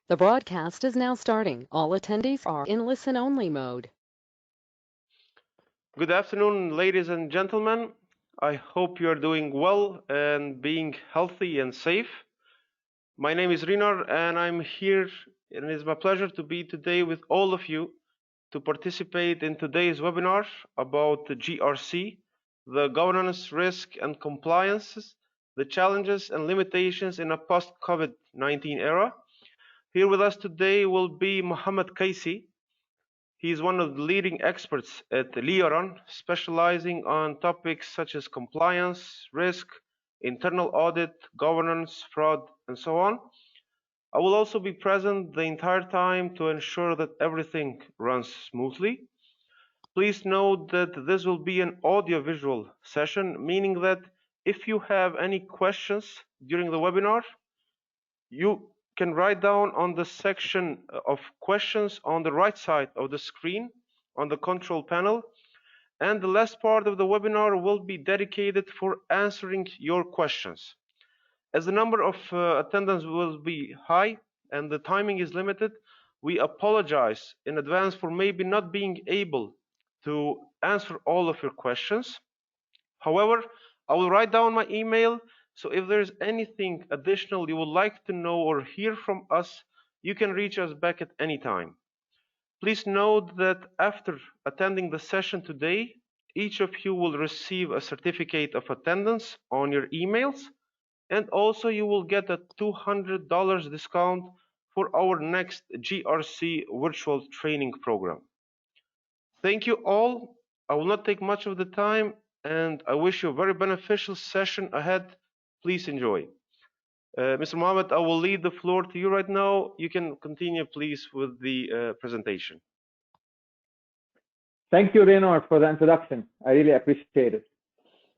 The broadcast is now starting. All attendees are in listen-only mode. Good afternoon, ladies and gentlemen. I hope you are doing well and being healthy and safe. My name is Rinar and I'm here, and it is my pleasure to be today with all of you to participate in today's webinar about the GRC, the governance, risk and compliances, the challenges and limitations in a post-COVID-19 era. Here with us today will be Mohammad Kaissi. He is one of the leading experts at LEORON, specializing on topics such as compliance, risk, internal audit, governance, fraud, and so on. I will also be present the entire time to ensure that everything runs smoothly. Please note that this will be an audio-visual session, meaning that if you have any questions during the webinar, you can write down on the section of questions on the right side of the screen on the control panel, and the last part of the webinar will be dedicated for answering your questions. As the number of attendants will be high and the timing is limited, we apologize in advance for maybe not being able to answer all of your questions. However, I will write down my email, so if there's anything additional you would like to know or hear from us, you can reach us back at any time. Please note that after attending the session today, each of you will receive a certificate of attendance on your emails, and also you will get a $200 discount for our next GRC virtual training program. Thank you all. I will not take much of the time, and I wish you a very beneficial session ahead. Please enjoy. Mr. Mohammad, I will leave the floor to you right now. You can continue, please, with the presentation. Thank you, Reynor, for the introduction. I really appreciate it.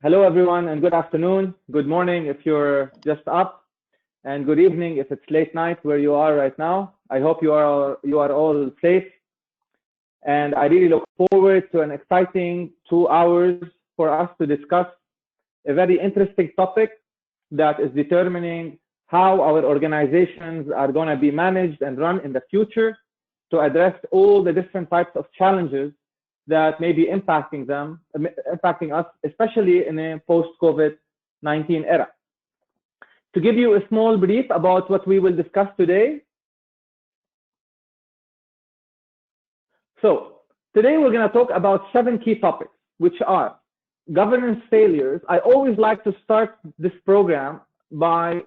Hello, everyone, and good afternoon. Good morning if you're just up, and good evening if it's late night where you are right now. I hope you are all safe, and I really look forward to an exciting 2 hours for us to discuss a very interesting topic that is determining how our organizations are going to be managed and run in the future to address all the different types of challenges that may be impacting us, especially in a post-COVID-19 era. To give you a small brief about what we will discuss today. So today we're going to talk about 7 key topics, which are governance failures. I always like to start this program by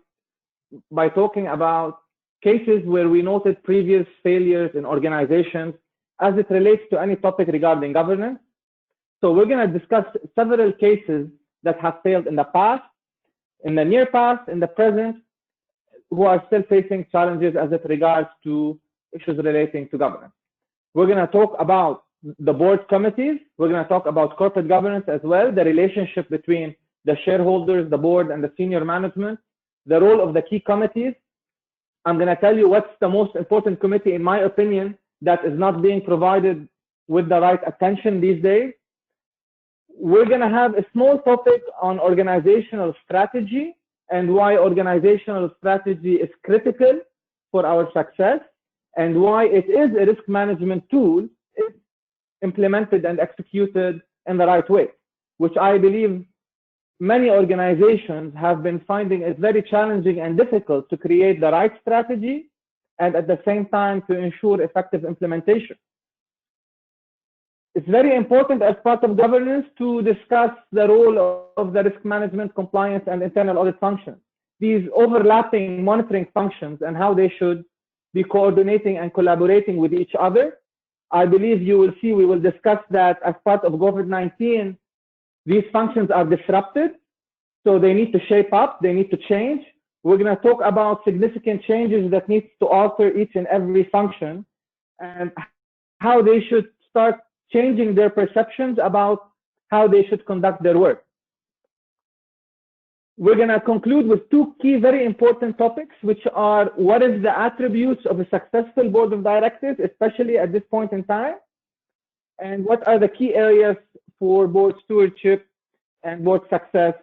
talking about cases where we noted previous failures in organizations as it relates to any topic regarding governance. So we're going to discuss several cases that have failed in the past, in the near past, in the present, who are still facing challenges as it regards to issues relating to governance. We're going to talk about the board committees. We're going to talk about corporate governance as well, the relationship between the shareholders, the board, and the senior management, the role of the key committees. I'm going to tell you what's the most important committee, in my opinion, that is not being provided with the right attention these days. We're going to have a small topic on organizational strategy and why organizational strategy is critical for our success and why it is a risk management tool if implemented and executed in the right way, which I believe many organizations have been finding it very challenging and difficult to create the right strategy and at the same time to ensure effective implementation. It's very important as part of governance to discuss the role of the risk management, compliance, and internal audit functions. These overlapping monitoring functions and how they should be coordinating and collaborating with each other. I believe you will see we will discuss that as part of COVID-19. These functions are disrupted, so they need to shape up, they need to change. We're going to talk about significant changes that need to alter each and every function and how they should start changing their perceptions about how they should conduct their work. We're going to conclude with 2 key, very important topics, which are what is the attributes of a successful board of directors, especially at this point in time, and what are the key areas for board stewardship and board success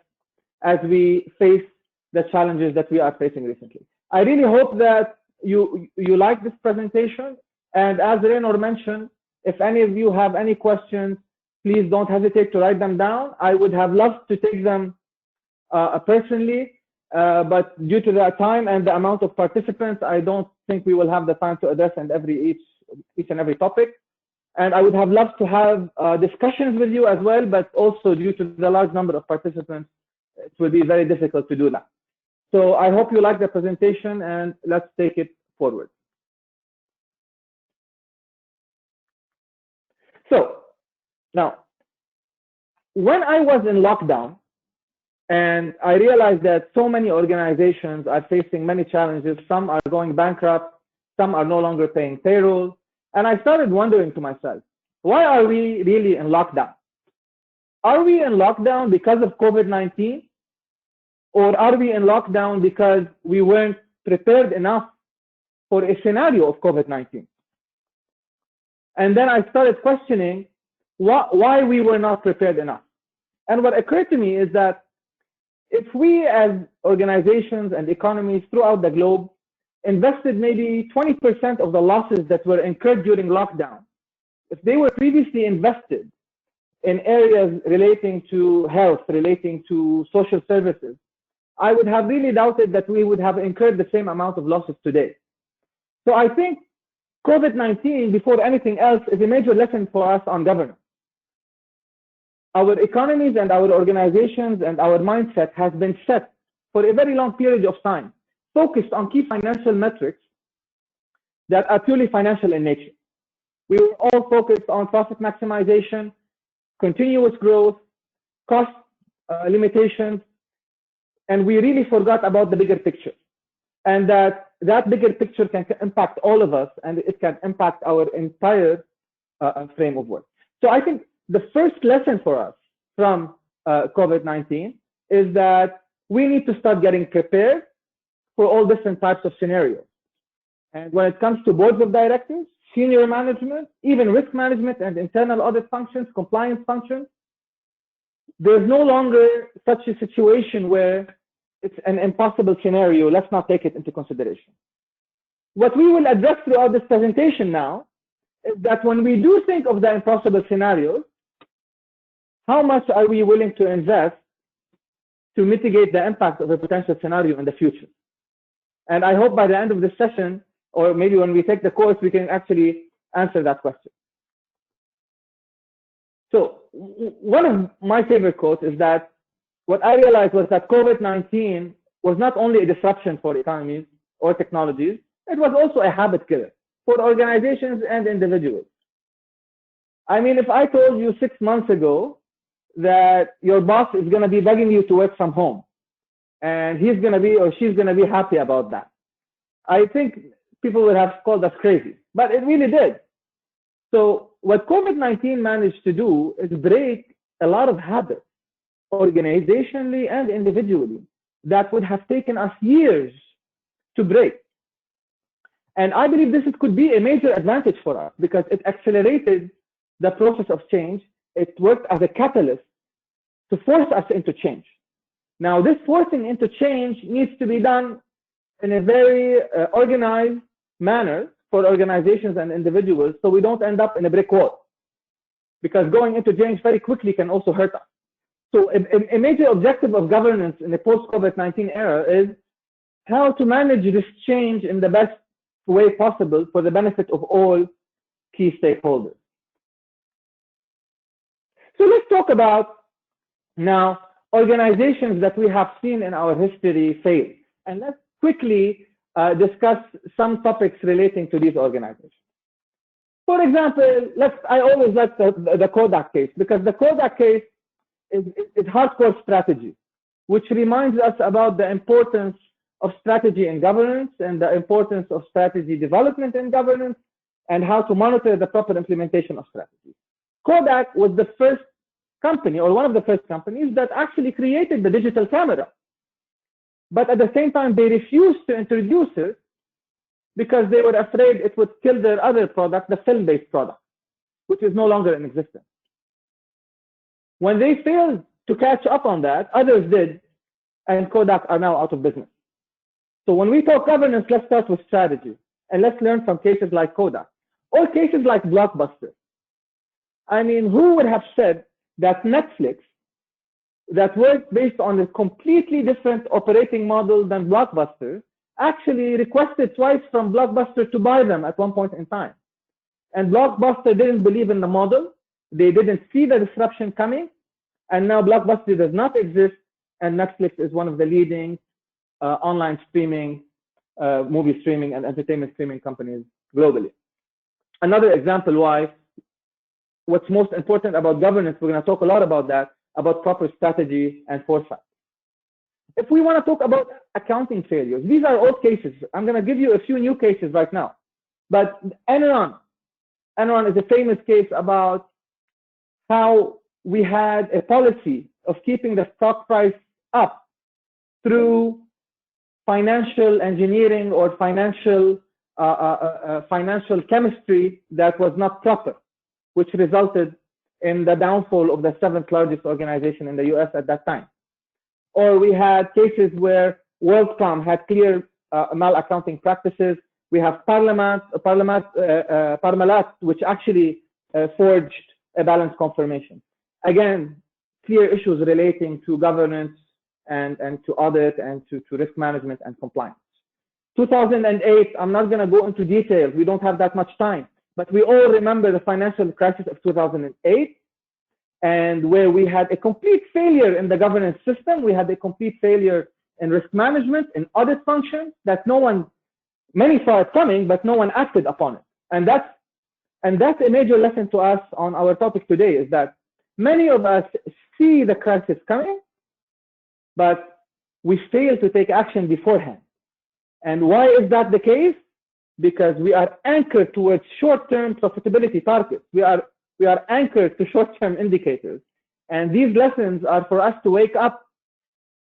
as we face the challenges that we are facing recently. I really hope that you like this presentation. And as Raynor mentioned, if any of you have any questions, please don't hesitate to write them down. I would have loved to take them personally, but due to the time and the amount of participants, I don't think we will have the time to address each and every topic. And I would have loved to have discussions with you as well, but also due to the large number of participants, it will be very difficult to do that. So I hope you like the presentation, and let's take it forward. So now, when I was in lockdown, and I realized that so many organizations are facing many challenges, some are going bankrupt, some are no longer paying payroll, and I started wondering to myself, why are we really in lockdown? Are we in lockdown because of COVID-19? Or are we in lockdown because we weren't prepared enough for a scenario of COVID-19? And then I started questioning why we were not prepared enough. And what occurred to me is that if we as organizations and economies throughout the globe invested maybe 20% of the losses that were incurred during lockdown, if they were previously invested in areas relating to health, relating to social services, I would have really doubted that we would have incurred the same amount of losses today. So I think COVID-19, before anything else, is a major lesson for us on governance. Our economies and our organizations and our mindset has been set for a very long period of time, focused on key financial metrics that are purely financial in nature. We were all focused on profit maximization, continuous growth, cost limitations, and we really forgot about the bigger picture. And that bigger picture can impact all of us, and it can impact our entire frame of work. So I think the first lesson for us from COVID-19 is that we need to start getting prepared for all different types of scenarios. And when it comes to boards of directors, senior management, even risk management and internal audit functions, compliance functions, there's no longer such a situation where it's an impossible scenario. Let's not take it into consideration. What we will address throughout this presentation now is that when we do think of the impossible scenarios, how much are we willing to invest to mitigate the impact of a potential scenario in the future? And I hope by the end of this session, or maybe when we take the course, we can actually answer that question. So one of my favorite quotes is that what I realized was that COVID-19 was not only a disruption for economies or technologies, it was also a habit killer for organizations and individuals. I mean, if I told you 6 months ago that your boss is going to be begging you to work from home, and he's going to be or she's going to be happy about that, I think people would have called us crazy, but it really did. So what COVID-19 managed to do is break a lot of habits, organizationally and individually, that would have taken us years to break. And I believe this could be a major advantage for us because it accelerated the process of change. It worked as a catalyst to force us into change. Now, this forcing into change needs to be done in a very organized manner for organizations and individuals, so we don't end up in a brick wall. Because going into change very quickly can also hurt us. So a major objective of governance in the post-COVID-19 era is how to manage this change in the best way possible for the benefit of all key stakeholders. So let's talk about now organizations that we have seen in our history fail. And let's quickly discuss some topics relating to these organizations. For example, I always like the Kodak case, because the Kodak case is hardcore strategy, which reminds us about the importance of strategy in governance and the importance of strategy development in governance and how to monitor the proper implementation of strategy. Kodak was the first company, or one of the first companies, that actually created the digital camera. But at the same time, they refused to introduce it because they were afraid it would kill their other product, the film-based product, which is no longer in existence. When they failed to catch up on that, others did, and Kodak are now out of business. So when we talk governance, let's start with strategy. And let's learn from cases like Kodak or cases like Blockbuster. I mean, who would have said that Netflix, that worked based on a completely different operating model than Blockbuster, actually requested twice from Blockbuster to buy them at one point in time. And Blockbuster didn't believe in the model. They didn't see the disruption coming. And now Blockbuster does not exist. And Netflix is one of the leading online streaming, movie streaming and entertainment streaming companies globally. Another example why what's most important about governance, we're going to talk a lot about that, about proper strategy and foresight. If we want to talk about accounting failures, these are old cases. I'm going to give you a few new cases right now. But Enron is a famous case about how we had a policy of keeping the stock price up through financial engineering or financial chemistry that was not proper, which resulted in the downfall of the 7th largest organization in the US at that time. Or we had cases where WorldCom had clear mal-accounting practices. We have Parmalat, which actually forged a balance confirmation. Again, clear issues relating to governance and to audit and to risk management and compliance. 2008, I'm not going to go into details. We don't have that much time. But we all remember the financial crisis of 2008, and where we had a complete failure in the governance system. We had a complete failure in risk management, in audit functions that many saw it coming, but no one acted upon it. And that's a major lesson to us on our topic today, is that many of us see the crisis coming, but we fail to take action beforehand. And why is that the case? Because we are anchored towards short-term profitability targets. We are anchored to short-term indicators. And these lessons are for us to wake up.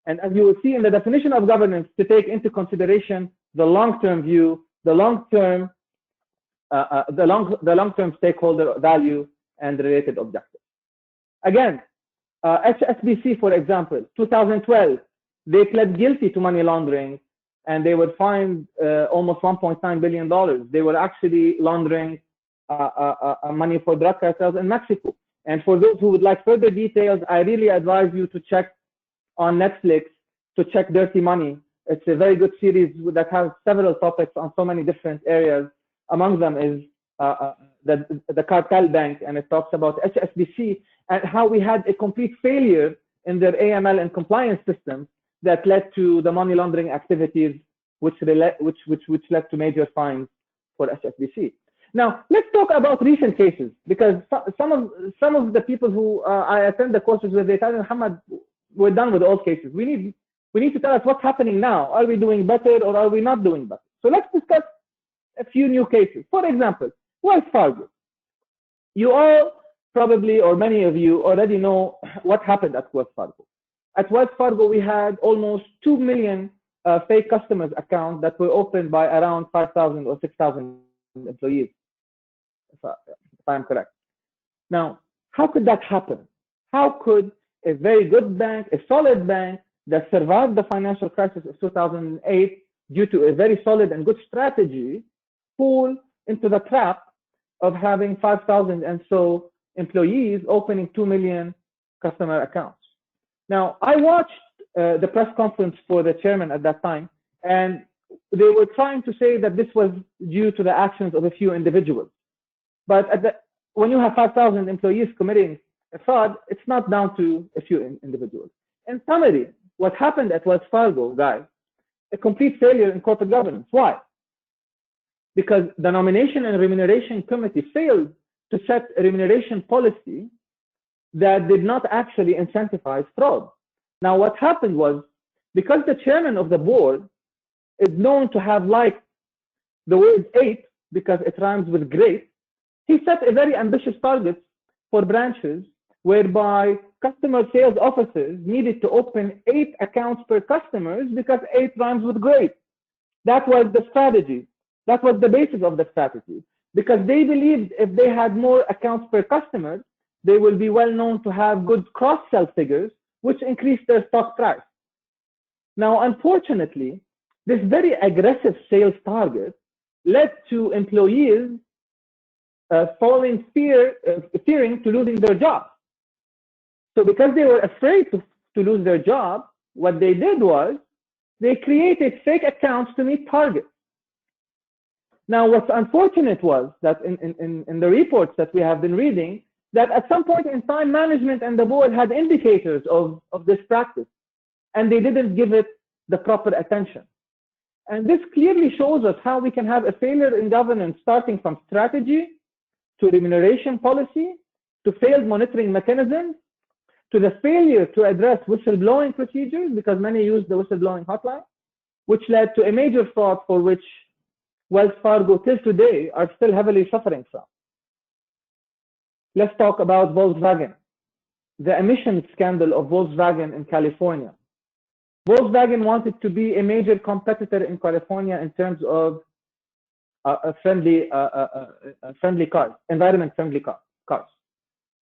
And as you will see in the definition of governance, to take into consideration the long-term view, the long-term stakeholder value and related objectives. Again, HSBC, for example, 2012, they pled guilty to money laundering, and they were fined almost $1.9 billion. They were actually laundering money for drug cartels in Mexico. And for those who would like further details, I really advise you to check on Netflix, to check Dirty Money. It's a very good series that has several topics on so many different areas. Among them is the cartel bank, and it talks about HSBC and how we had a complete failure in their AML and compliance systems that led to the money laundering activities, which led to major fines for HSBC. Now, let's talk about recent cases, because some of the people who I attend the courses with, they tell me, Mohammad, we're done with all cases. We need to tell us what's happening now. Are we doing better or are we not doing better? So let's discuss a few new cases. For example, Wells Fargo. You all probably, or many of you already know what happened at Wells Fargo. At Wells Fargo, we had almost 2 million fake customers accounts that were opened by around 5,000 or 6,000 employees, if I'm correct. Now, how could that happen? How could a very good bank, a solid bank that survived the financial crisis of 2008 due to a very solid and good strategy, fall into the trap of having 5,000 and so employees opening 2 million customer accounts? Now, I watched the press conference for the chairman at that time, and they were trying to say that this was due to the actions of a few individuals. But when you have 5,000 employees committing a fraud, it's not down to a few individuals. In summary, what happened at Wells Fargo, guys, a complete failure in corporate governance. Why? Because the Nomination and Remuneration Committee failed to set a remuneration policy that did not actually incentivize fraud. Now, what happened was, because the chairman of the board is known to have liked the word 8 because it rhymes with great, he set a very ambitious target for branches whereby customer sales officers needed to open 8 accounts per customer because 8 rhymes with great. That was the strategy. That was the basis of the strategy, because they believed if they had more accounts per customer, they will be well known to have good cross-sell figures, which increase their stock price. Now, unfortunately, this very aggressive sales target led to employees fearing to losing their jobs. So because they were afraid to lose their job, what they did was they created fake accounts to meet targets. Now, what's unfortunate was that in the reports that we have been reading, that at some point in time, management and the board had indicators of this practice, and they didn't give it the proper attention. And this clearly shows us how we can have a failure in governance, starting from strategy to remuneration policy, to failed monitoring mechanisms, to the failure to address whistleblowing procedures, because many use the whistleblowing hotline, which led to a major fraud for which Wells Fargo till today are still heavily suffering from. Let's talk about Volkswagen, the emissions scandal of Volkswagen in California. Volkswagen wanted to be a major competitor in California in terms of friendly cars, environment-friendly cars.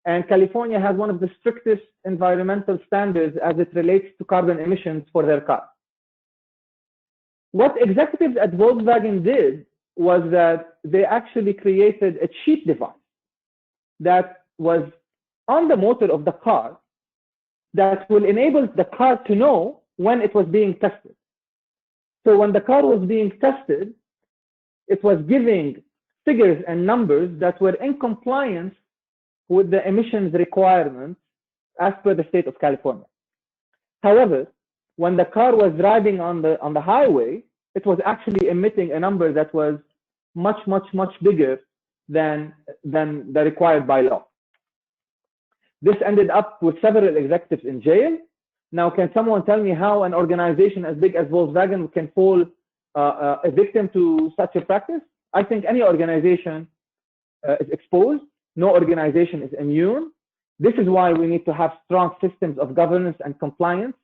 And California has one of the strictest environmental standards as it relates to carbon emissions for their cars. What executives at Volkswagen did was that they actually created a cheat device that was on the motor of the car that will enable the car to know when it was being tested. So when the car was being tested, it was giving figures and numbers that were in compliance with the emissions requirements as per the state of California. However, when the car was driving on the highway, it was actually emitting a number that was much bigger than the required by law. This ended up with several executives in jail. Now, can someone tell me how an organization as big as Volkswagen can fall a victim to such a practice? I think any organization is exposed. No organization is immune. This is why we need to have strong systems of governance and compliance.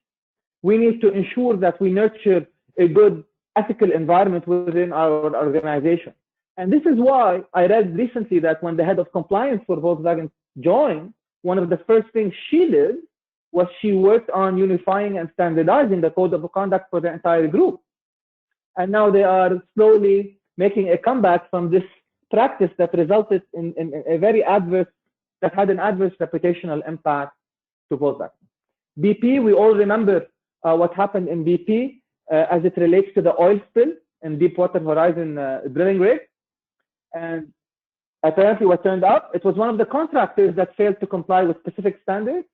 We need to ensure that we nurture a good ethical environment within our organization. And this is why I read recently that when the head of compliance for Volkswagen joined, one of the first things she did was she worked on unifying and standardizing the code of conduct for the entire group. And now they are slowly making a comeback from this practice that resulted in a very adverse, that had an adverse reputational impact to Volkswagen. BP, we all remember what happened in BP as it relates to the oil spill in Deepwater Horizon drilling rig. And apparently what turned out, it was one of the contractors that failed to comply with specific standards,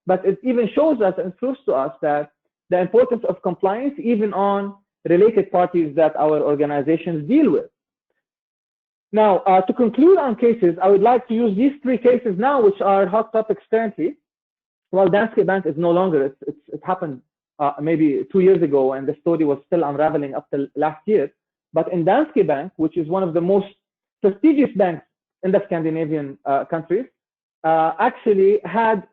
but it even shows us and proves to us that the importance of compliance even on related parties that our organizations deal with. Now, to conclude on cases, I would like to use these three cases now, which are hot topics currently. Well, Danske Bank is no longer, it happened maybe 2 years ago, and the story was still unraveling up till last year. But in Danske Bank, which is one of the most prestigious banks in the Scandinavian countries, actually had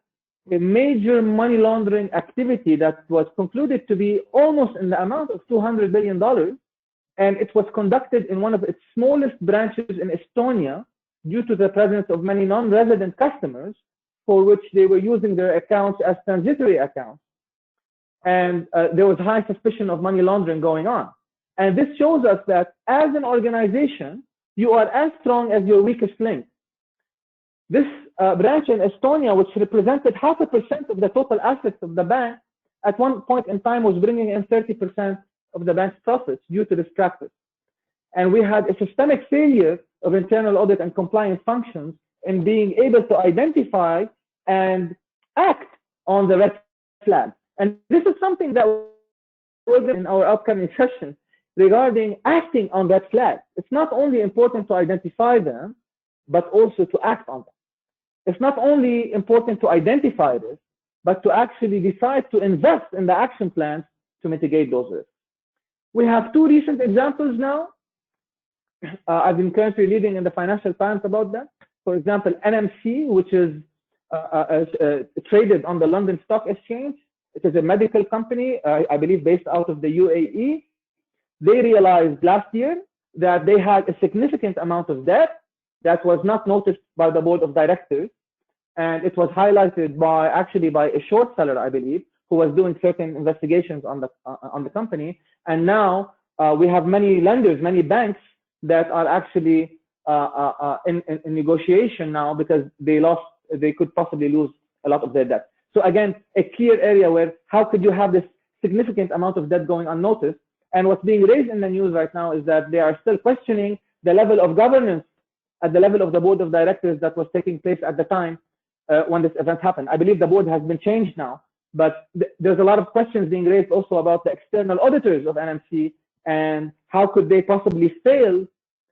a major money laundering activity that was concluded to be almost in the amount of $200 billion. And it was conducted in one of its smallest branches in Estonia due to the presence of many non-resident customers for which they were using their accounts as transitory accounts. And there was high suspicion of money laundering going on. And this shows us that as an organization, you are as strong as your weakest link. This branch in Estonia, which represented 0.5% of the total assets of the bank, at one point in time was bringing in 30% of the bank's profits due to this practice. And we had a systemic failure of internal audit and compliance functions in being able to identify and act on the red flag. And this is something that we'll in our upcoming session regarding acting on red flags. It's not only important to identify them, but also to act on them. It's not only important to identify this, but to actually decide to invest in the action plans to mitigate those risks. We have two recent examples now. I've been currently reading in the Financial Times about that. For example, NMC, which is traded on the London Stock Exchange. It is a medical company, I believe based out of the UAE. They realized last year that they had a significant amount of debt that was not noticed by the board of directors. And it was highlighted by a short seller, I believe, who who was doing certain investigations on the company, and now we have many lenders, many banks that are actually in negotiation now because they could possibly lose a lot of their debt. So again, a clear area where how could you have this significant amount of debt going unnoticed? And what's being raised in the news right now is that they are still questioning the level of governance at the level of the board of directors that was taking place at the time when this event happened. I believe the board has been changed now, but there's a lot of questions being raised also about the external auditors of NMC and how could they possibly fail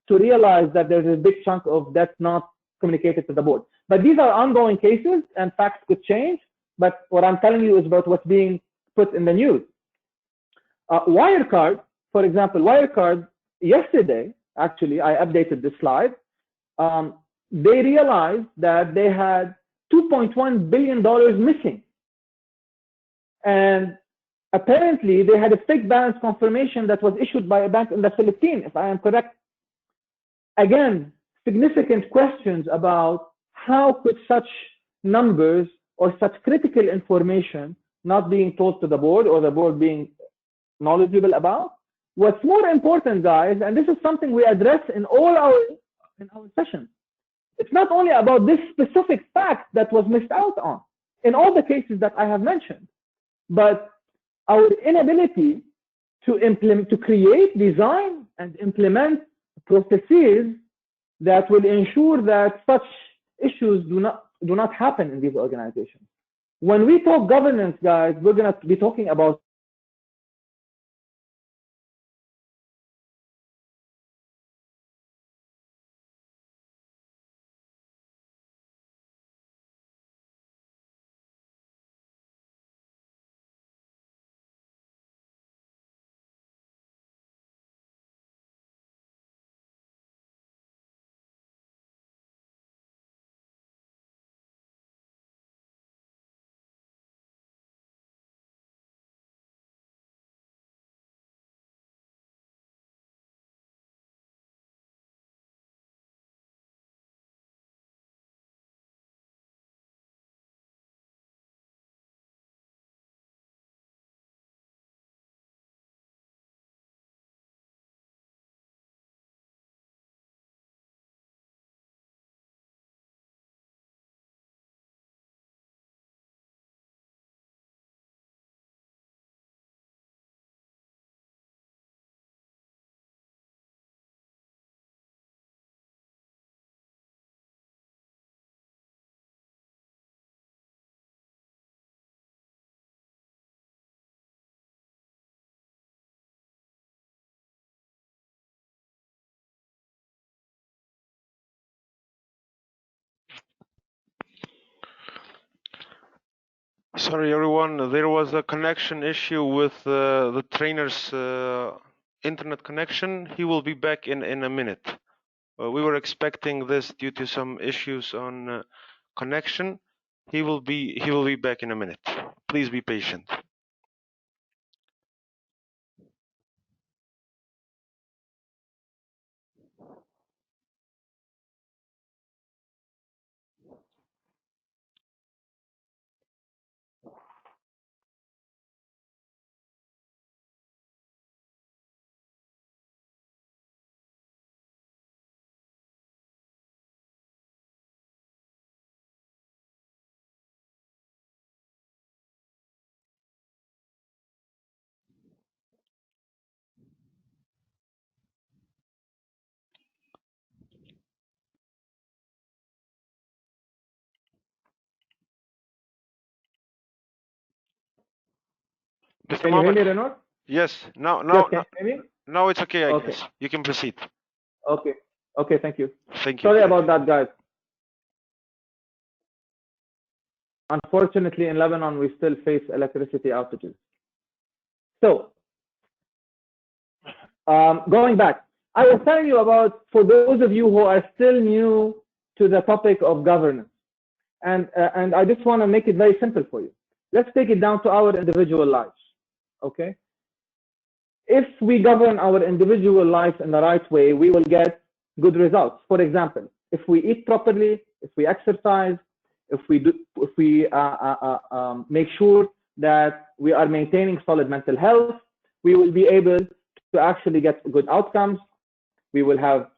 to realize that there's a big chunk of debt not communicated to the board. But these are ongoing cases and facts could change. But what I'm telling you is about what's being put in the news. Wirecard, for example, Wirecard yesterday, actually, I updated this slide. They realized that they had $2.1 billion missing. And apparently, they had a fake balance confirmation that was issued by a bank in the Philippines, if I am correct. Again, significant questions about how could such numbers or such critical information not being told to the board or the board being knowledgeable about. What's more important, guys, and this is something we address in all our sessions, it's not only about this specific fact that was missed out on in all the cases that I have mentioned, but our inability to create, design, and implement processes that will ensure that such issues do not happen in these organizations. When we talk governance, guys, we're going to be talking about Sorry, everyone. There was a connection issue with the trainer's internet connection. He will be back in a minute. We were expecting this due to some issues on connection. He will be back in a minute. Please be patient. Mr. Can you hear Mohammad? me, Renaud? Yes. Now it's okay, I guess. You can proceed. Okay. Okay, thank you. Thank you. Sorry about that, guys. Unfortunately, in Lebanon, we still face electricity outages. So, going back, I was telling you about, for those of you who are still new to the topic of governance, and I just want to make it very simple for you. Let's take it down to our individual lives, okay? If we govern our individual life in the right way, we will get good results. For example, if we eat properly, if we exercise, if we make sure that we are maintaining solid mental health. We will be able to actually get good outcomes. We will have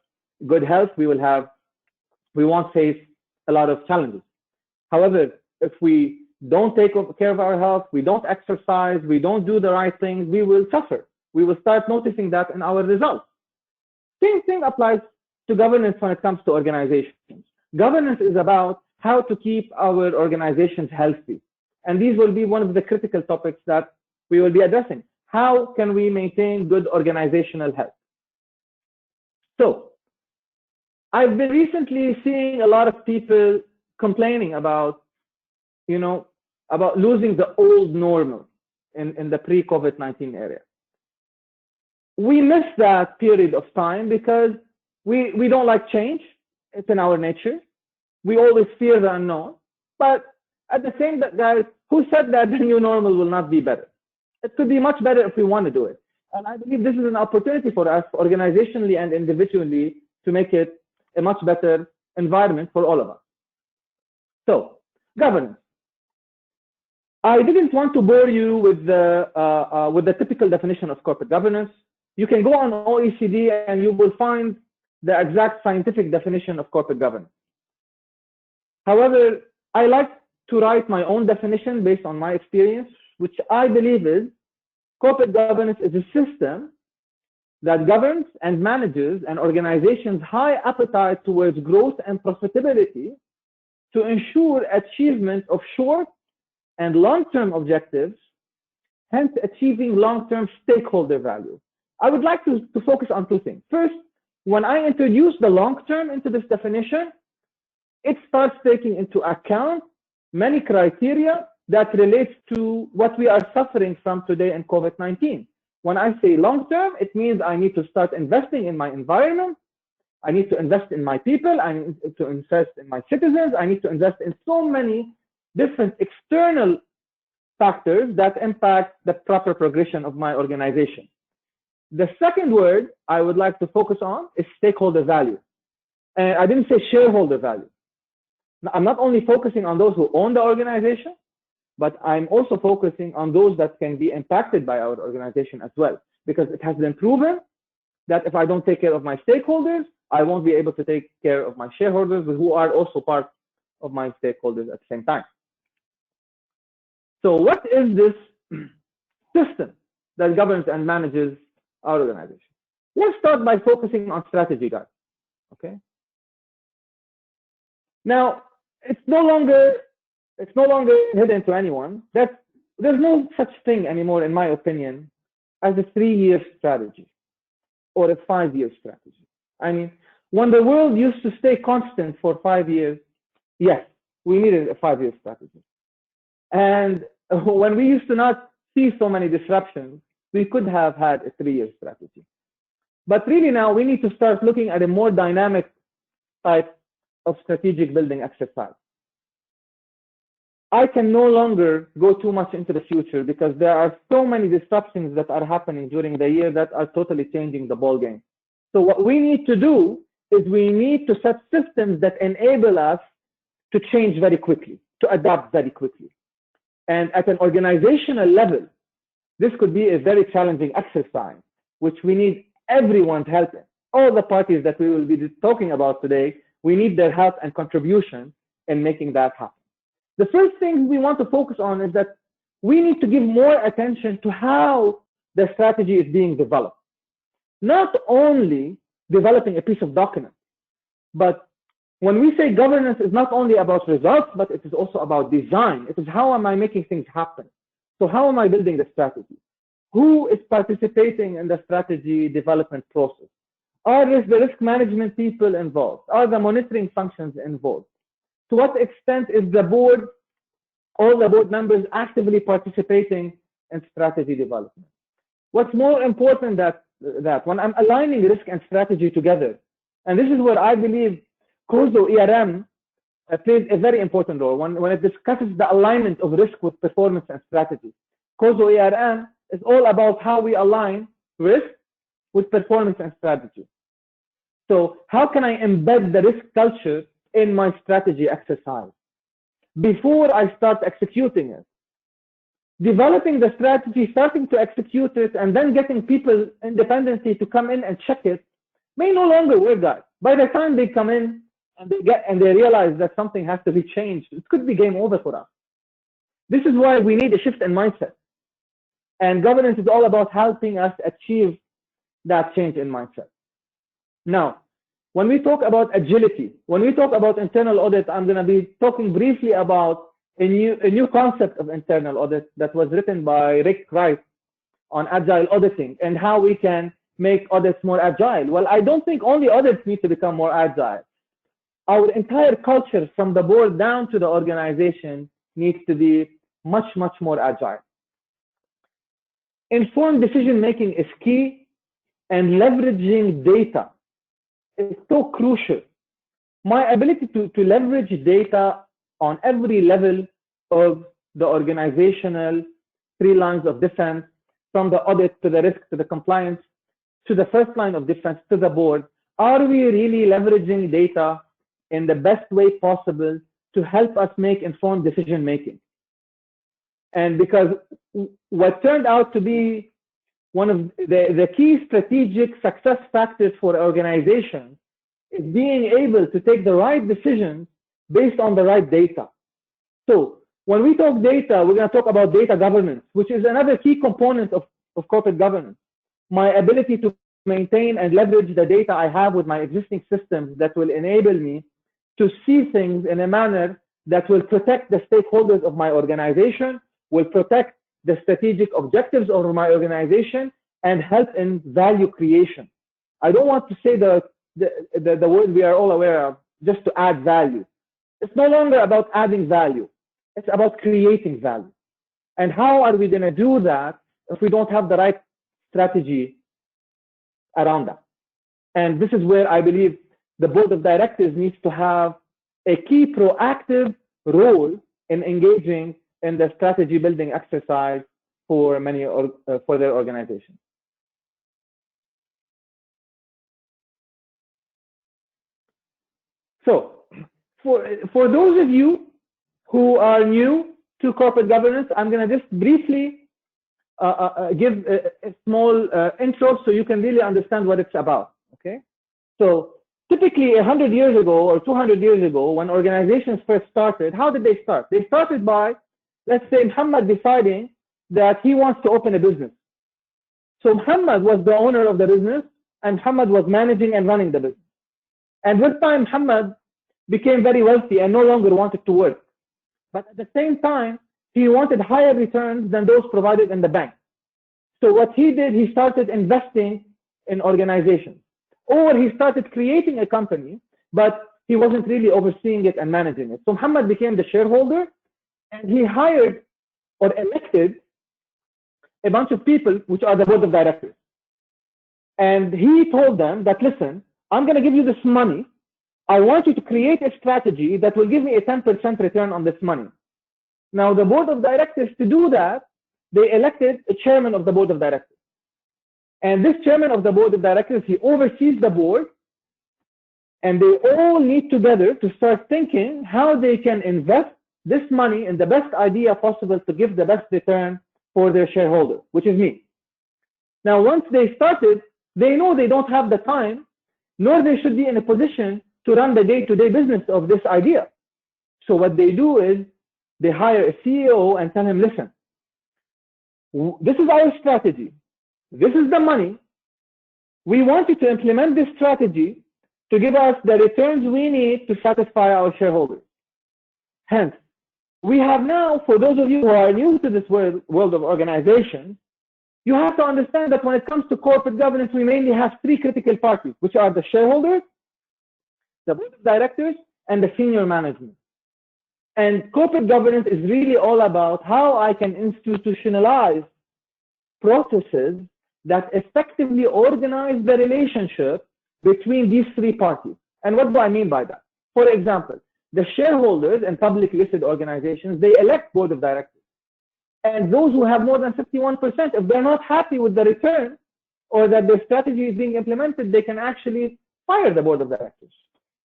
good health. We won't face a lot of challenges. However, if we don't take care of our health, we don't exercise, we don't do the right things, we will suffer. We will start noticing that in our results. Same thing applies to governance when it comes to organizations. Governance is about how to keep our organizations healthy. And these will be one of the critical topics that we will be addressing. How can we maintain good organizational health? So, I've been recently seeing a lot of people complaining about, about losing the old normal in the pre-COVID-19 area. We miss that period of time because we don't like change. It's in our nature. We always fear the unknown. But at the same time, guys, who said that the new normal will not be better? It could be much better if we want to do it. And I believe this is an opportunity for us, organizationally and individually, to make it a much better environment for all of us. So, governance. I didn't want to bore you with the typical definition of corporate governance. You can go on OECD and you will find the exact scientific definition of corporate governance. However, I like to write my own definition based on my experience, which I believe is corporate governance is a system that governs and manages an organization's high appetite towards growth and profitability to ensure achievement of short and long-term objectives, hence achieving long-term stakeholder value. I would like to focus on two things. First, when I introduce the long-term into this definition, it starts taking into account many criteria that relates to what we are suffering from today in COVID-19. When I say long-term, it means I need to start investing in my environment. I need to invest in my people. I need to invest in my citizens. I need to invest in so many different external factors that impact the proper progression of my organization. The second word I would like to focus on is stakeholder value. And I didn't say shareholder value. I'm not only focusing on those who own the organization, but I'm also focusing on those that can be impacted by our organization as well, because it has been proven that if I don't take care of my stakeholders, I won't be able to take care of my shareholders, who are also part of my stakeholders at the same time. So what is this system that governs and manages our organization? Let's start by focusing on strategy, guys. Okay. Now, it's no longer hidden to anyone that there's no such thing anymore, in my opinion, as a 3-year strategy or a 5-year strategy. I mean, when the world used to stay constant for 5 years, yes, we needed a 5-year strategy. And when we used to not see so many disruptions, we could have had a 3-year strategy. But really now we need to start looking at a more dynamic type of strategic building exercise. I can no longer go too much into the future because there are so many disruptions that are happening during the year that are totally changing the ball game. So what we need to do is we need to set systems that enable us to change very quickly, to adapt very quickly. And at an organizational level, this could be a very challenging exercise, which we need everyone's help in. All the parties that we will be talking about today, we need their help and contribution in making that happen. The first thing we want to focus on is that we need to give more attention to how the strategy is being developed. Not only developing a piece of document, but when we say governance is not only about results, but it is also about design. It is how am I making things happen? So how am I building the strategy? Who is participating in the strategy development process? Are the risk management people involved? Are the monitoring functions involved? To what extent is the board, all the board members actively participating in strategy development? What's more important that when I'm aligning risk and strategy together, and this is where I believe Causal ERM plays a very important role when it discusses the alignment of risk with performance and strategy. Causal ERM is all about how we align risk with performance and strategy. So how can I embed the risk culture in my strategy exercise before I start executing it? developing the strategy, starting to execute it, and then getting people independently to come in and check it may no longer work, guys. By the time they come in and they realize that something has to be changed, it could be game over for us. This is why we need a shift in mindset. And governance is all about helping us achieve that change in mindset. Now, when we talk about agility, when we talk about internal audit, I'm going to be talking briefly about a new concept of internal audit that was written by Rick Wright on agile auditing and how we can make audits more agile. Well, I don't think only audits need to become more agile. Our entire culture from the board down to the organization needs to be much, much more agile. Informed decision making is key, and leveraging data is so crucial. My ability to leverage data on every level of the organizational 3 lines of defense, from the audit to the risk to the compliance to the first line of defense to the board. Are we really leveraging data in the best way possible to help us make informed decision making? And because what turned out to be one of the key strategic success factors for organizations is being able to take the right decisions based on the right data. So when we talk data, we're going to talk about data governance, which is another key component of corporate governance. My ability to maintain and leverage the data I have with my existing systems that will enable me to see things in a manner that will protect the stakeholders of my organization, will protect the strategic objectives of my organization, and help in value creation. I don't want to say the word we are all aware of, just to add value. It's no longer about adding value. It's about creating value. And how are we going to do that if we don't have the right strategy around that? And this is where I believe the board of directors needs to have a key proactive role in engaging in the strategy building exercise for for their organization. So for those of you who are new to corporate governance, I'm going to just briefly give a small intro so you can really understand what it's about. Okay, so typically 100 years ago or 200 years ago, when organizations first started, how did they start? They started by, let's say, Mohammad deciding that he wants to open a business. So Mohammad was the owner of the business, and Mohammad was managing and running the business. And with time, Mohammad became very wealthy and no longer wanted to work. But at the same time, he wanted higher returns than those provided in the bank. So what he did, he started investing in organizations. Or he started creating a company, but he wasn't really overseeing it and managing it. So Mohammad became the shareholder, and he hired or elected a bunch of people, which are the board of directors. And he told them that, listen, I'm going to give you this money. I want you to create a strategy that will give me a 10% return on this money. Now, the board of directors, to do that, they elected a chairman of the board of directors. And this chairman of the board of directors, he oversees the board, and they all meet together to start thinking how they can invest this money in the best idea possible to give the best return for their shareholder, which is me. Now, once they started, they know they don't have the time, nor they should be in a position to run the day-to-day business of this idea. So what they do is they hire a CEO and tell him, listen, this is our strategy. This is the money. We want you to implement this strategy to give us the returns we need to satisfy our shareholders. Hence, we have now, for those of you who are new to this world of organization, you have to understand that when it comes to corporate governance, we mainly have 3 critical parties, which are the shareholders, the board of directors, and the senior management. And corporate governance is really all about how I can institutionalize processes that effectively organize the relationship between these 3 parties. And what do I mean by that? For example, the shareholders in public listed organizations, they elect board of directors. And those who have more than 51%, if they're not happy with the return or that their strategy is being implemented, they can actually fire the board of directors.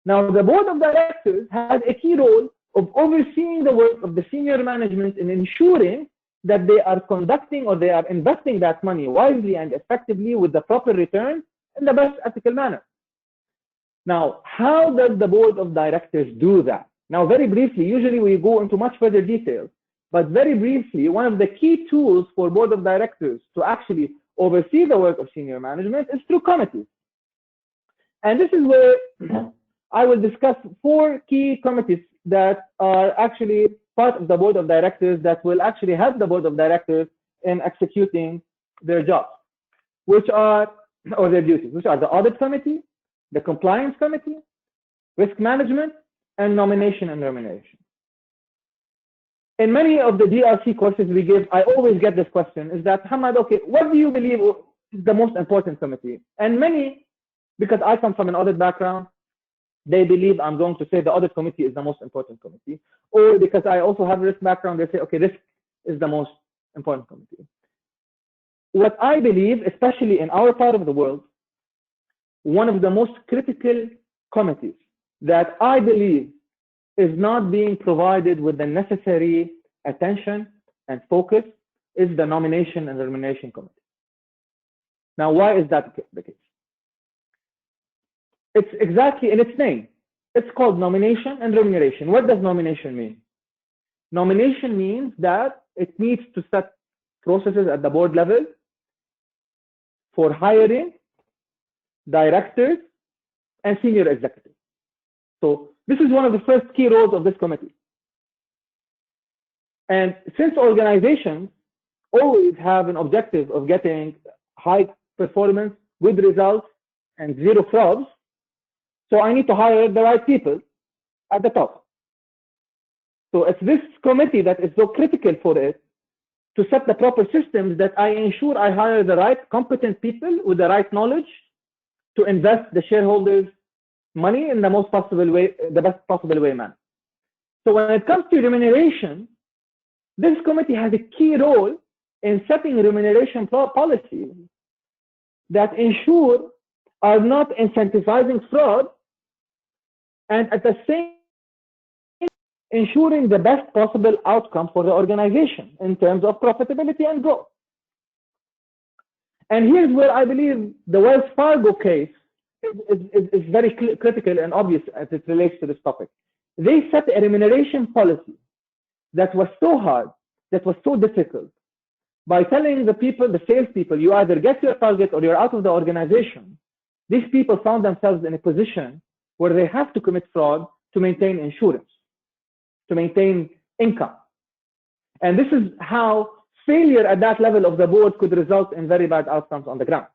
Now, the board of directors has a key role of overseeing the work of the senior management in ensuring that they are conducting or they are investing that money wisely and effectively with the proper returns in the best ethical manner. Now, how does the board of directors do that? Now, very briefly, usually we go into much further details, but very briefly, one of the key tools for board of directors to actually oversee the work of senior management is through committees. And this is where I will discuss 4 key committees that are actually part of the board of directors that will actually help the board of directors in executing their jobs, which are, or their duties, which are the audit committee, the compliance committee, risk management, and nomination and remuneration. In many of the GRC courses we give, I always get this question, is that, Mohammad, okay, what do you believe is the most important committee? And many, because I come from an audit background, they believe I'm going to say the audit committee is the most important committee. Or because I also have a risk background, they say, okay, risk is the most important committee. What I believe, especially in our part of the world, one of the most critical committees that I believe is not being provided with the necessary attention and focus is the nomination and remuneration committee. Now, why is that the case? It's exactly in its name. It's called nomination and remuneration. What does nomination mean? Nomination means that it needs to set processes at the board level for hiring directors and senior executives. So this is one of the first key roles of this committee. And since organizations always have an objective of getting high performance, good results, and zero frauds, so I need to hire the right people at the top. So it's this committee that is so critical for it to set the proper systems that I ensure I hire the right competent people with the right knowledge to invest the shareholders' money in the most possible way, the best possible way, man. So when it comes to remuneration, this committee has a key role in setting remuneration policies that ensure are not incentivizing fraud and at the same time ensuring the best possible outcome for the organization in terms of profitability and growth. And here's where I believe the Wells Fargo case is very critical and obvious as it relates to this topic. They set a remuneration policy that was so hard, that was so difficult, by telling the people, the salespeople, you either get your target or you're out of the organization. These people found themselves in a position where they have to commit fraud to maintain insurance, to maintain income. And this is how failure at that level of the board could result in very bad outcomes on the ground.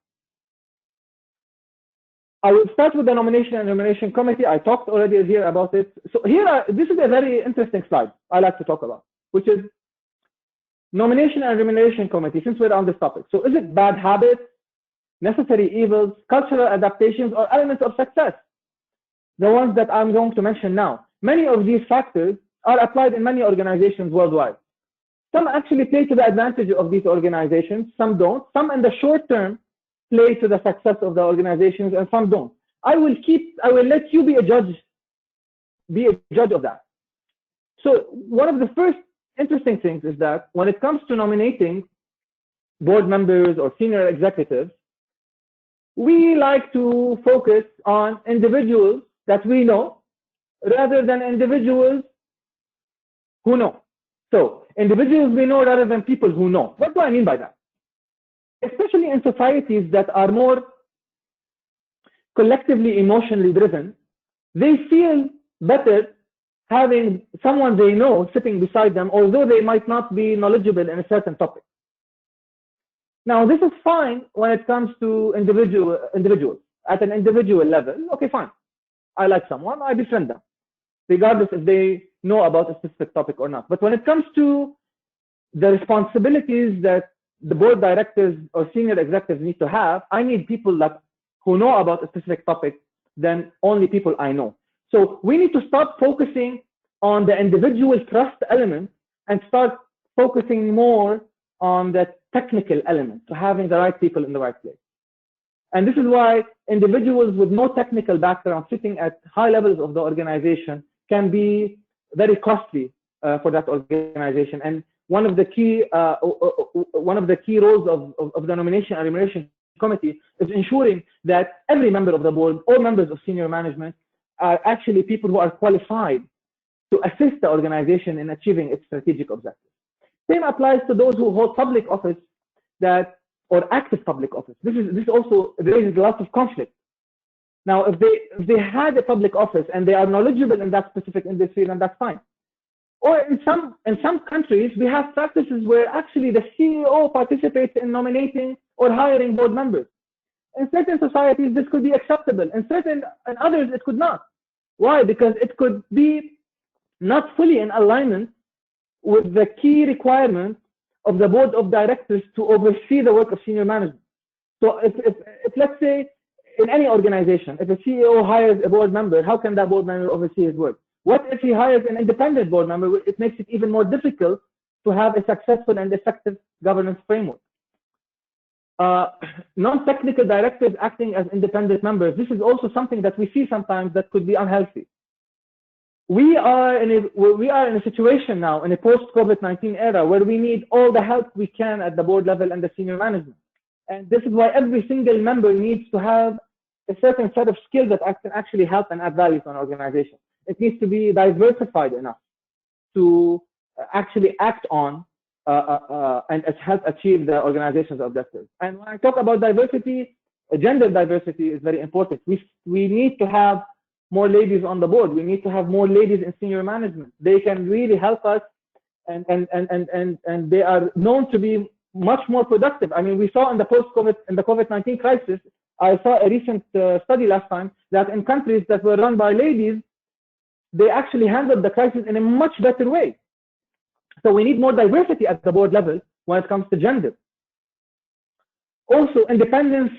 I will start with the nomination and remuneration committee. I talked already here about it. So here, this is a very interesting slide I like to talk about, which is nomination and remuneration committee, since we're on this topic. So is it bad habits, necessary evils, cultural adaptations, or elements of success? The ones that I'm going to mention now. Many of these factors are applied in many organizations worldwide. Some actually play to the advantage of these organizations, some don't. Some in the short term play to the success of the organizations, and some don't. I will let you be a judge of that. So one of the first interesting things is that when it comes to nominating board members or senior executives, we like to focus on individuals that we know rather than individuals who know. So individuals we know rather than people who know. What do I mean by that? Especially in societies that are more collectively emotionally driven, they feel better having someone they know sitting beside them, although they might not be knowledgeable in a certain topic. Now, this is fine when it comes to individuals at an individual level. Okay, fine. I like someone, I befriend them, regardless if they know about a specific topic or not. But when it comes to the responsibilities that the board directors or senior executives need to have, I need people who know about a specific topic than only people I know. So we need to start focusing on the individual trust element and start focusing more on the technical element, to having the right people in the right place. And this is why individuals with no technical background sitting at high levels of the organization can be very costly for that organization. And one of the key roles of the Nomination and Remuneration Committee is ensuring that every member of the board, all members of senior management, are actually people who are qualified to assist the organization in achieving its strategic objectives. Same applies to those who hold public office or active public office. This also raises lots of conflict. Now, if they had a public office and they are knowledgeable in that specific industry, then that's fine. Or in some countries, we have practices where actually the CEO participates in nominating or hiring board members. In certain societies, this could be acceptable. In others, it could not. Why? Because it could be not fully in alignment with the key requirements of the board of directors to oversee the work of senior management. So if let's say in any organization, if a CEO hires a board member, how can that board member oversee his work? What if he hires an independent board member? It makes it even more difficult to have a successful and effective governance framework. Non-technical directors acting as independent members. This is also something that we see sometimes that could be unhealthy. We are in a situation now in a post-COVID-19 era where we need all the help we can at the board level and the senior management. And this is why every single member needs to have a certain set of skills that can actually help and add value to an organization. It needs to be diversified enough to actually act on and help achieve the organization's objectives. And when I talk about diversity, gender diversity is very important. We need to have more ladies on the board. We need to have more ladies in senior management. They can really help us, and they are known to be much more productive. I mean, we saw in the COVID-19 crisis, I saw a recent study last time that in countries that were run by ladies, they actually handled the crisis in a much better way. So we need more diversity at the board level when it comes to gender. Also, independence,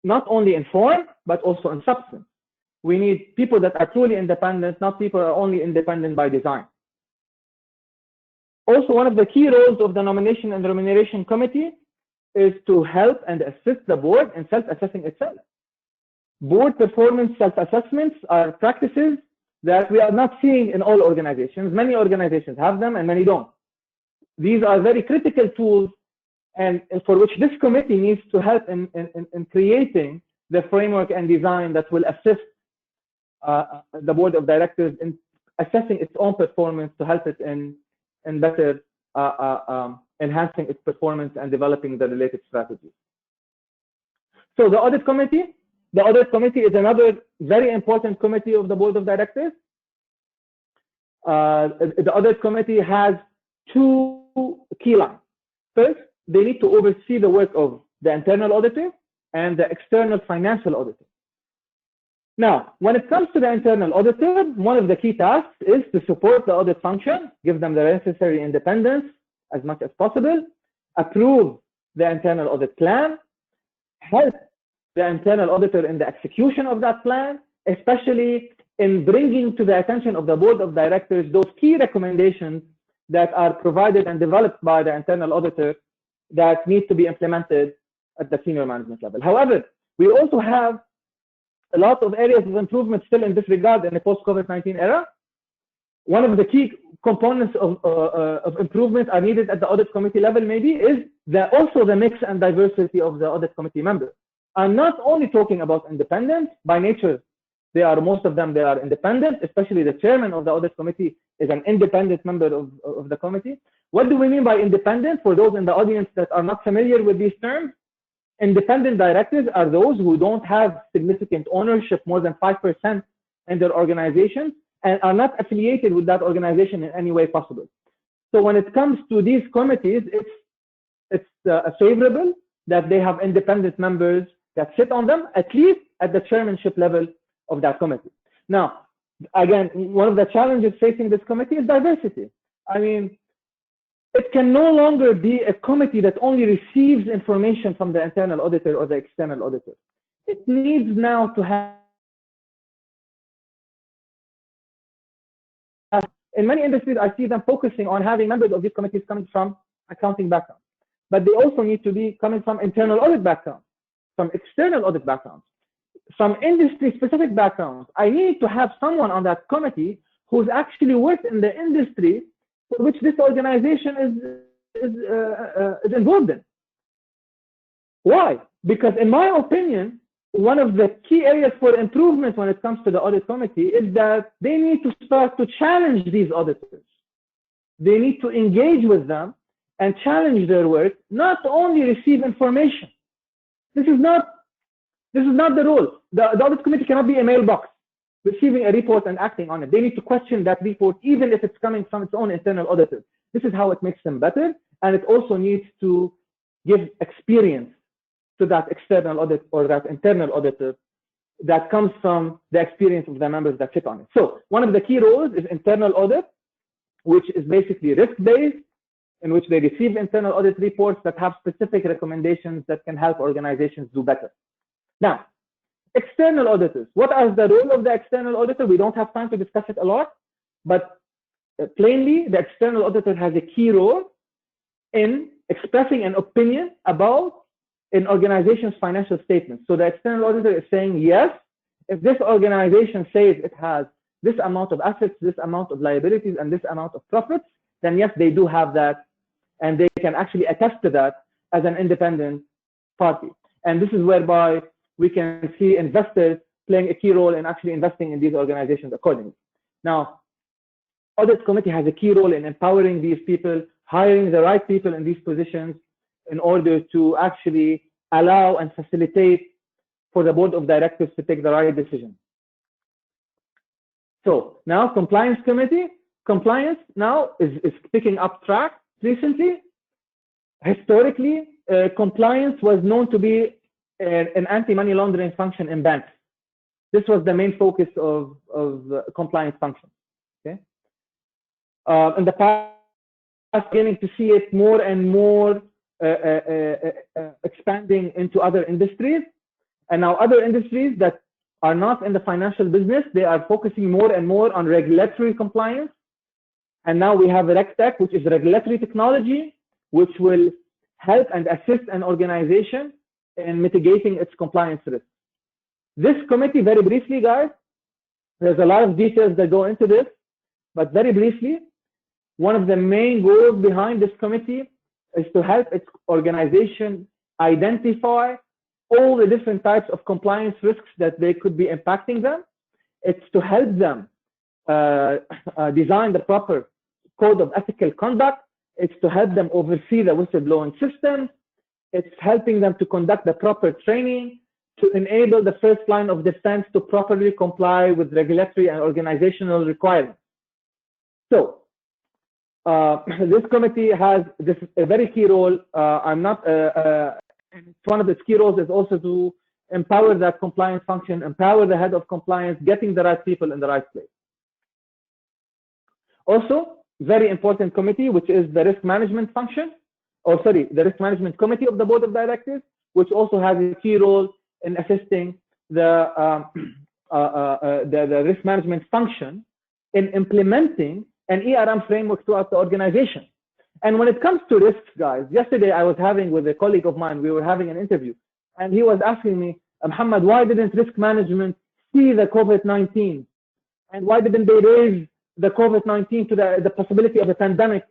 not only in form, but also in substance. We need people that are truly independent, not people who are only independent by design. Also, one of the key roles of the Nomination and Remuneration Committee is to help and assist the board in self-assessing itself. Board performance self-assessments are practices that we are not seeing in all organizations. Many organizations have them and many don't. These are very critical tools and for which this committee needs to help in creating the framework and design that will assist the board of directors in assessing its own performance to help it in better enhancing its performance and developing the related strategies. So the Audit Committee. The Audit Committee is another very important committee of the Board of Directors. The Audit Committee has two key lines. First, they need to oversee the work of the internal auditor and the external financial auditor. Now, when it comes to the internal auditor, one of the key tasks is to support the audit function, give them the necessary independence as much as possible, approve the internal audit plan, help the internal auditor in the execution of that plan, especially in bringing to the attention of the board of directors those key recommendations that are provided and developed by the internal auditor that need to be implemented at the senior management level. However, we also have a lot of areas of improvement still in this regard in the post-COVID-19 era. One of the key components of improvement are needed at the audit committee level maybe is also the mix and diversity of the audit committee members. I'm not only talking about independence. By nature, most of them are independent, especially the chairman of the audit committee is an independent member of the committee. What do we mean by independent? For those in the audience that are not familiar with these terms, independent directors are those who don't have significant ownership more than 5% in their organization and are not affiliated with that organization in any way possible. So when it comes to these committees, it's favorable that they have independent members that sit on them, at least at the chairmanship level of that committee. Now, again, one of the challenges facing this committee is diversity. I mean, it can no longer be a committee that only receives information from the internal auditor or the external auditor. It needs now to have, in many industries, I see them focusing on having members of these committees coming from accounting backgrounds, but they also need to be coming from internal audit backgrounds, from external audit backgrounds, some industry-specific backgrounds. I need to have someone on that committee who's actually worked in the industry for which this organization is involved in. Why? Because in my opinion, one of the key areas for improvement when it comes to the audit committee is that they need to start to challenge these auditors. They need to engage with them and challenge their work, not only receive information. This is not the role. The audit committee cannot be a mailbox, receiving a report and acting on it. They need to question that report, even if it's coming from its own internal auditor. This is how it makes them better, and it also needs to give experience to that external audit or that internal auditor that comes from the experience of the members that sit on it. So one of the key roles is internal audit, which is basically risk-based, in which they receive internal audit reports that have specific recommendations that can help organizations do better. Now, external auditors. What is the role of the external auditor? We don't have time to discuss it a lot, but plainly, the external auditor has a key role in expressing an opinion about an organization's financial statements. So the external auditor is saying, yes, if this organization says it has this amount of assets, this amount of liabilities, and this amount of profits, then yes, they do have that, and they can actually attest to that as an independent party. And this is whereby we can see investors playing a key role in actually investing in these organizations accordingly. Now, audit committee has a key role in empowering these people, hiring the right people in these positions in order to actually allow and facilitate for the board of directors to take the right decision. So now compliance committee, compliance now is picking up track recently. Historically, compliance was known to be an anti-money laundering function in banks. This was the main focus of compliance function. Okay. In the past, beginning to see it more and more expanding into other industries, and now other industries that are not in the financial business, they are focusing more and more on regulatory compliance. And now we have RegTech, which is regulatory technology, which will help and assist an organization in mitigating its compliance risk. This committee, very briefly, guys, there's a lot of details that go into this, but very briefly, one of the main goals behind this committee is to help its organization identify all the different types of compliance risks that they could be impacting them. It's to help them design the proper code of ethical conduct. It's to help them oversee the whistleblowing system. It's helping them to conduct the proper training, to enable the first line of defense to properly comply with regulatory and organizational requirements. So this committee has a very key role. One of its key roles is also to empower that compliance function, empower the head of compliance, getting the right people in the right place. Also, very important committee, which is the risk management function, the risk management committee of the board of directors, which also has a key role in assisting the risk management function in implementing an ERM framework throughout the organization. And when it comes to risks, guys, yesterday I was having with a colleague of mine, we were having an interview, and he was asking me, Mohammad, why didn't risk management see the COVID-19? And why didn't they raise the COVID-19 to the possibility of a pandemic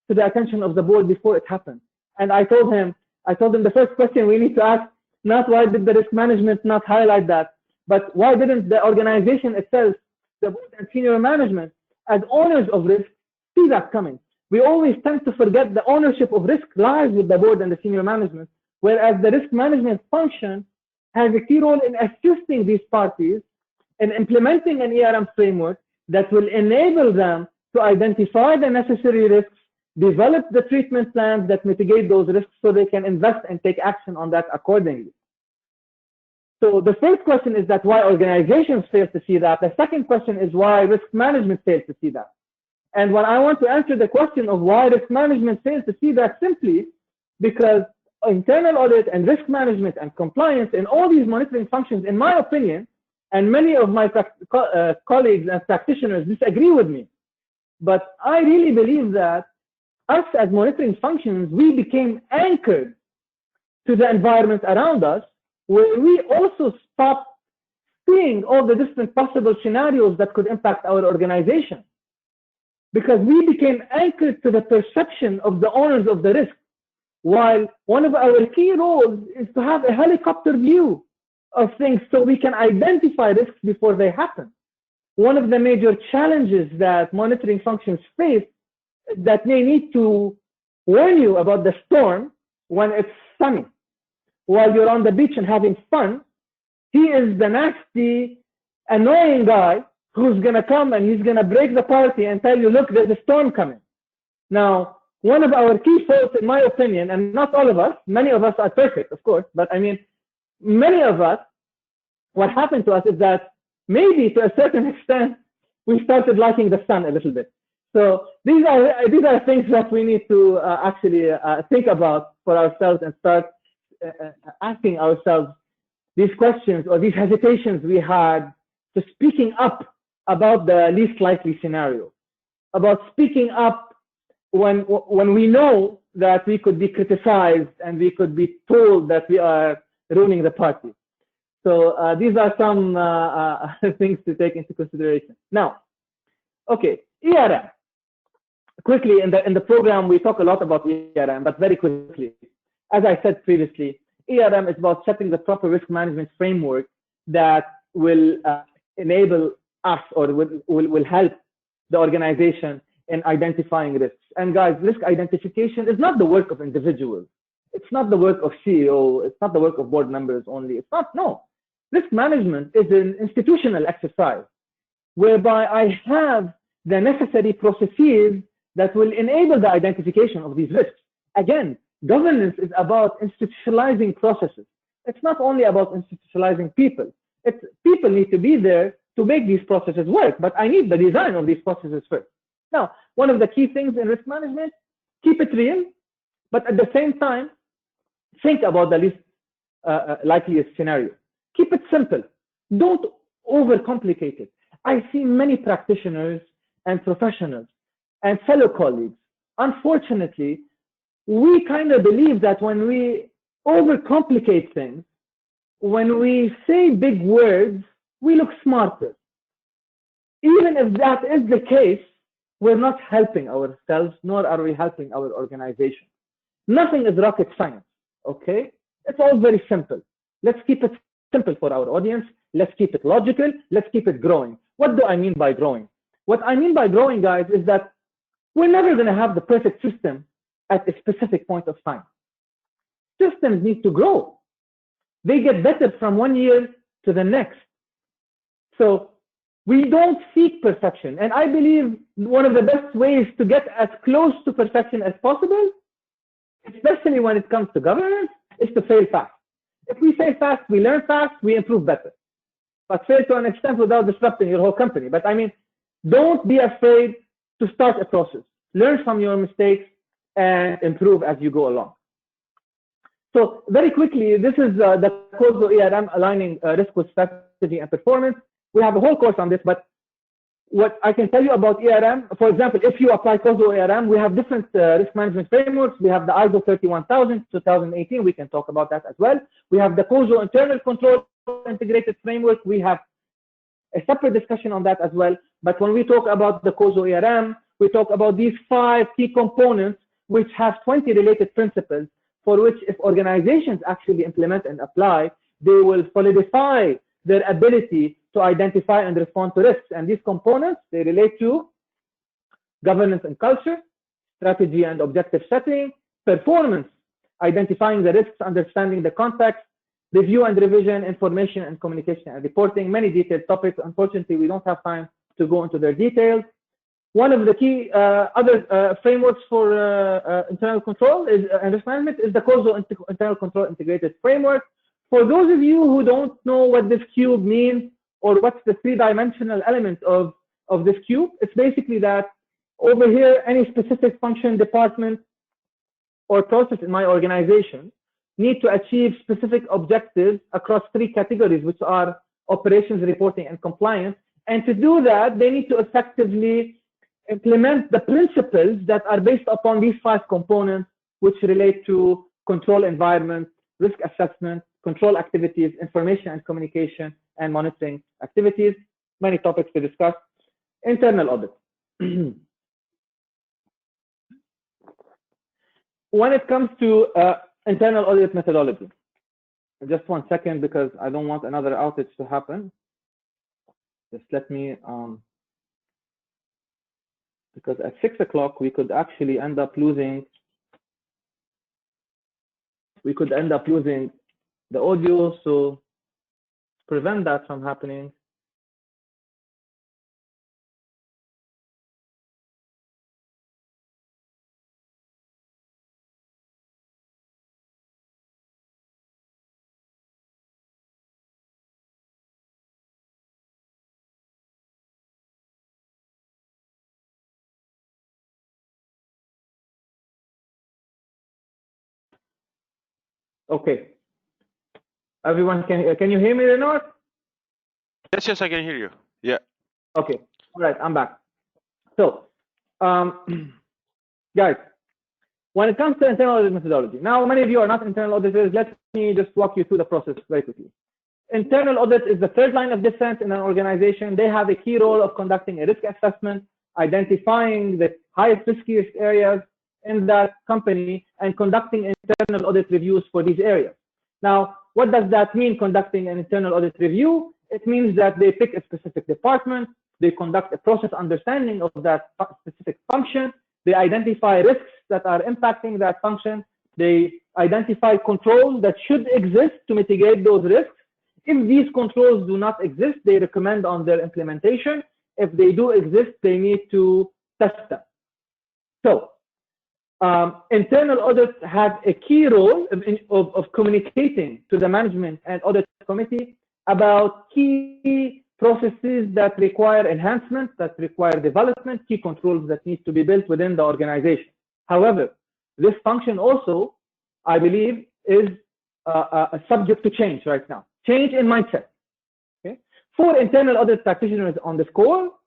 to the attention of the board before it happened? And I told him the first question we need to ask, not why did the risk management not highlight that, but why didn't the organization itself, the board and senior management, as owners of risk, see that coming? We always tend to forget the ownership of risk lies with the board and the senior management, whereas the risk management function has a key role in assisting these parties in implementing an ERM framework that will enable them to identify the necessary risks, develop the treatment plans that mitigate those risks so they can invest and take action on that accordingly. So the first question is that why organizations fail to see that. The second question is why risk management fails to see that. And when I want to answer the question of why risk management fails to see that, simply because internal audit and risk management and compliance and all these monitoring functions, in my opinion, and many of my colleagues and practitioners disagree with me, but I really believe that us as monitoring functions, we became anchored to the environment around us, where we also stopped seeing all the different possible scenarios that could impact our organization. because we became anchored to the perception of the owners of the risk. While one of our key roles is to have a helicopter view of things so we can identify risks before they happen. One of the major challenges that monitoring functions face is that they need to warn you about the storm when it's sunny. While you're on the beach and having fun, he is the nasty, annoying guy who's going to come and he's going to break the party and tell you, look, there's a storm coming. Now, one of our key faults, in my opinion, and not all of us, many of us are perfect, of course, but I mean, many of us, what happened to us is that maybe to a certain extent, we started liking the sun a little bit. So these are things that we need to actually think about for ourselves and start asking ourselves these questions or these hesitations we had to speaking up about the least likely scenario, about speaking up when we know that we could be criticized and we could be told that we are ruining the party. So these are some things to take into consideration. Now, okay, ERM. Quickly, in the program, we talk a lot about ERM, but very quickly. As I said previously, ERM is about setting the proper risk management framework that will enable us or will help the organization in identifying risks. And guys, risk identification is not the work of individuals. It's not the work of CEO. It's not the work of board members only. It's not, no. Risk management is an institutional exercise whereby I have the necessary processes that will enable the identification of these risks. Again, governance is about institutionalizing processes. It's not only about institutionalizing people. People need to be there to make these processes work, but I need the design of these processes first. Now, one of the key things in risk management, keep it real, but at the same time, think about the least likeliest scenario. Keep it simple. Don't overcomplicate it. I see many practitioners and professionals and fellow colleagues. Unfortunately, we kind of believe that when we overcomplicate things, when we say big words, we look smarter. Even if that is the case, we're not helping ourselves, nor are we helping our organization. Nothing is rocket science, okay? It's all very simple. Let's keep it simple for our audience. Let's keep it logical. Let's keep it growing. What do I mean by growing? What I mean by growing, guys, is that we're never going to have the perfect system at a specific point of time. Systems need to grow. They get better from one year to the next. So we don't seek perfection. And I believe one of the best ways to get as close to perfection as possible, especially when it comes to governance, is to fail fast. If we fail fast, we learn fast, we improve better. But fail to an extent without disrupting your whole company. But I mean, don't be afraid to start a process. Learn from your mistakes and improve as you go along. So very quickly, this is the Causal ERM aligning risk with strategy and performance. We have a whole course on this, but what I can tell you about ERM, for example, if you apply Causal ERM, we have different risk management frameworks. We have the ISO 31000, 2018. We can talk about that as well. We have the Causal internal control integrated framework. We have a separate discussion on that as well. But when we talk about the Causal ERM, we talk about these 5 key components, which have 20 related principles, for which if organizations actually implement and apply, they will solidify their ability to identify and respond to risks. And these components, they relate to governance and culture, strategy and objective setting, performance, identifying the risks, understanding the context, review and revision, information and communication and reporting, many detailed topics. Unfortunately, we don't have time to go into their details. One of the key other frameworks for internal control and risk management is the Causal internal control integrated framework. For those of you who don't know what this cube means or what's the 3-dimensional element of this cube, it's basically that over here, any specific function, department, or process in my organization need to achieve specific objectives across 3 categories, which are operations, reporting, and compliance. And to do that, they need to effectively implement the principles that are based upon these 5 components, which relate to control environment, risk assessment, control activities, information and communication, and monitoring activities. Many topics to discuss. Internal audit. when it comes to internal audit methodology, just 1 second because I don't want another outage to happen. Just let me, because at 6 o'clock we could actually end up losing. We could end up losing the audio, so prevent that from happening. Okay. Everyone, can you hear me, Renard? Yes, I can hear you. Yeah. Okay. All right, I'm back. So, guys, when it comes to internal audit methodology, now many of you are not internal auditors. Let me just walk you through the process very quickly. Internal audit is the third line of defense in an organization. They have a key role of conducting a risk assessment, identifying the highest riskiest areas in that company, and conducting internal audit reviews for these areas. Now, what does that mean, conducting an internal audit review? It means that they pick a specific department, they conduct a process understanding of that specific function, they identify risks that are impacting that function, they identify controls that should exist to mitigate those risks. If these controls do not exist, they recommend on their implementation. If they do exist, they need to test them. So, internal audit has a key role of communicating to the management and audit committee about key processes that require enhancement, that require development, key controls that need to be built within the organization. However, this function also, I believe, is subject to change right now. Change in mindset. Okay? For internal audit practitioners on this call,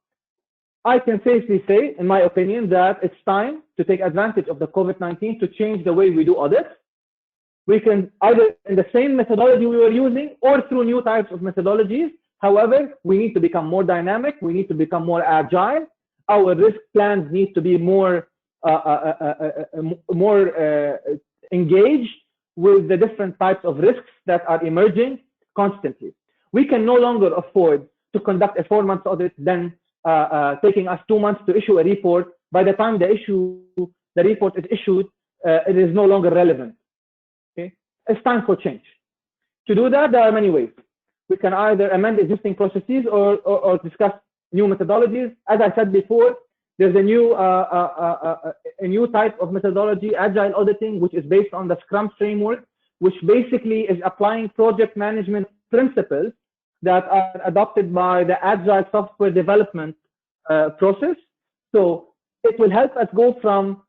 I can safely say, in my opinion, that it's time to take advantage of the COVID-19 to change the way we do audits. We can either in the same methodology we were using or through new types of methodologies. However, we need to become more dynamic. We need to become more agile. Our risk plans need to be more engaged with the different types of risks that are emerging constantly. We can no longer afford to conduct a 4-month audit, then taking us 2 months to issue a report. By the time the report is issued, it is no longer relevant. Okay, it's time for change. To do that, there are many ways. We can either amend existing processes or discuss new methodologies. As I said before, there's a new type of methodology, agile auditing, which is based on the Scrum framework, which basically is applying project management principles that are adopted by the agile software development process. So it will help us go from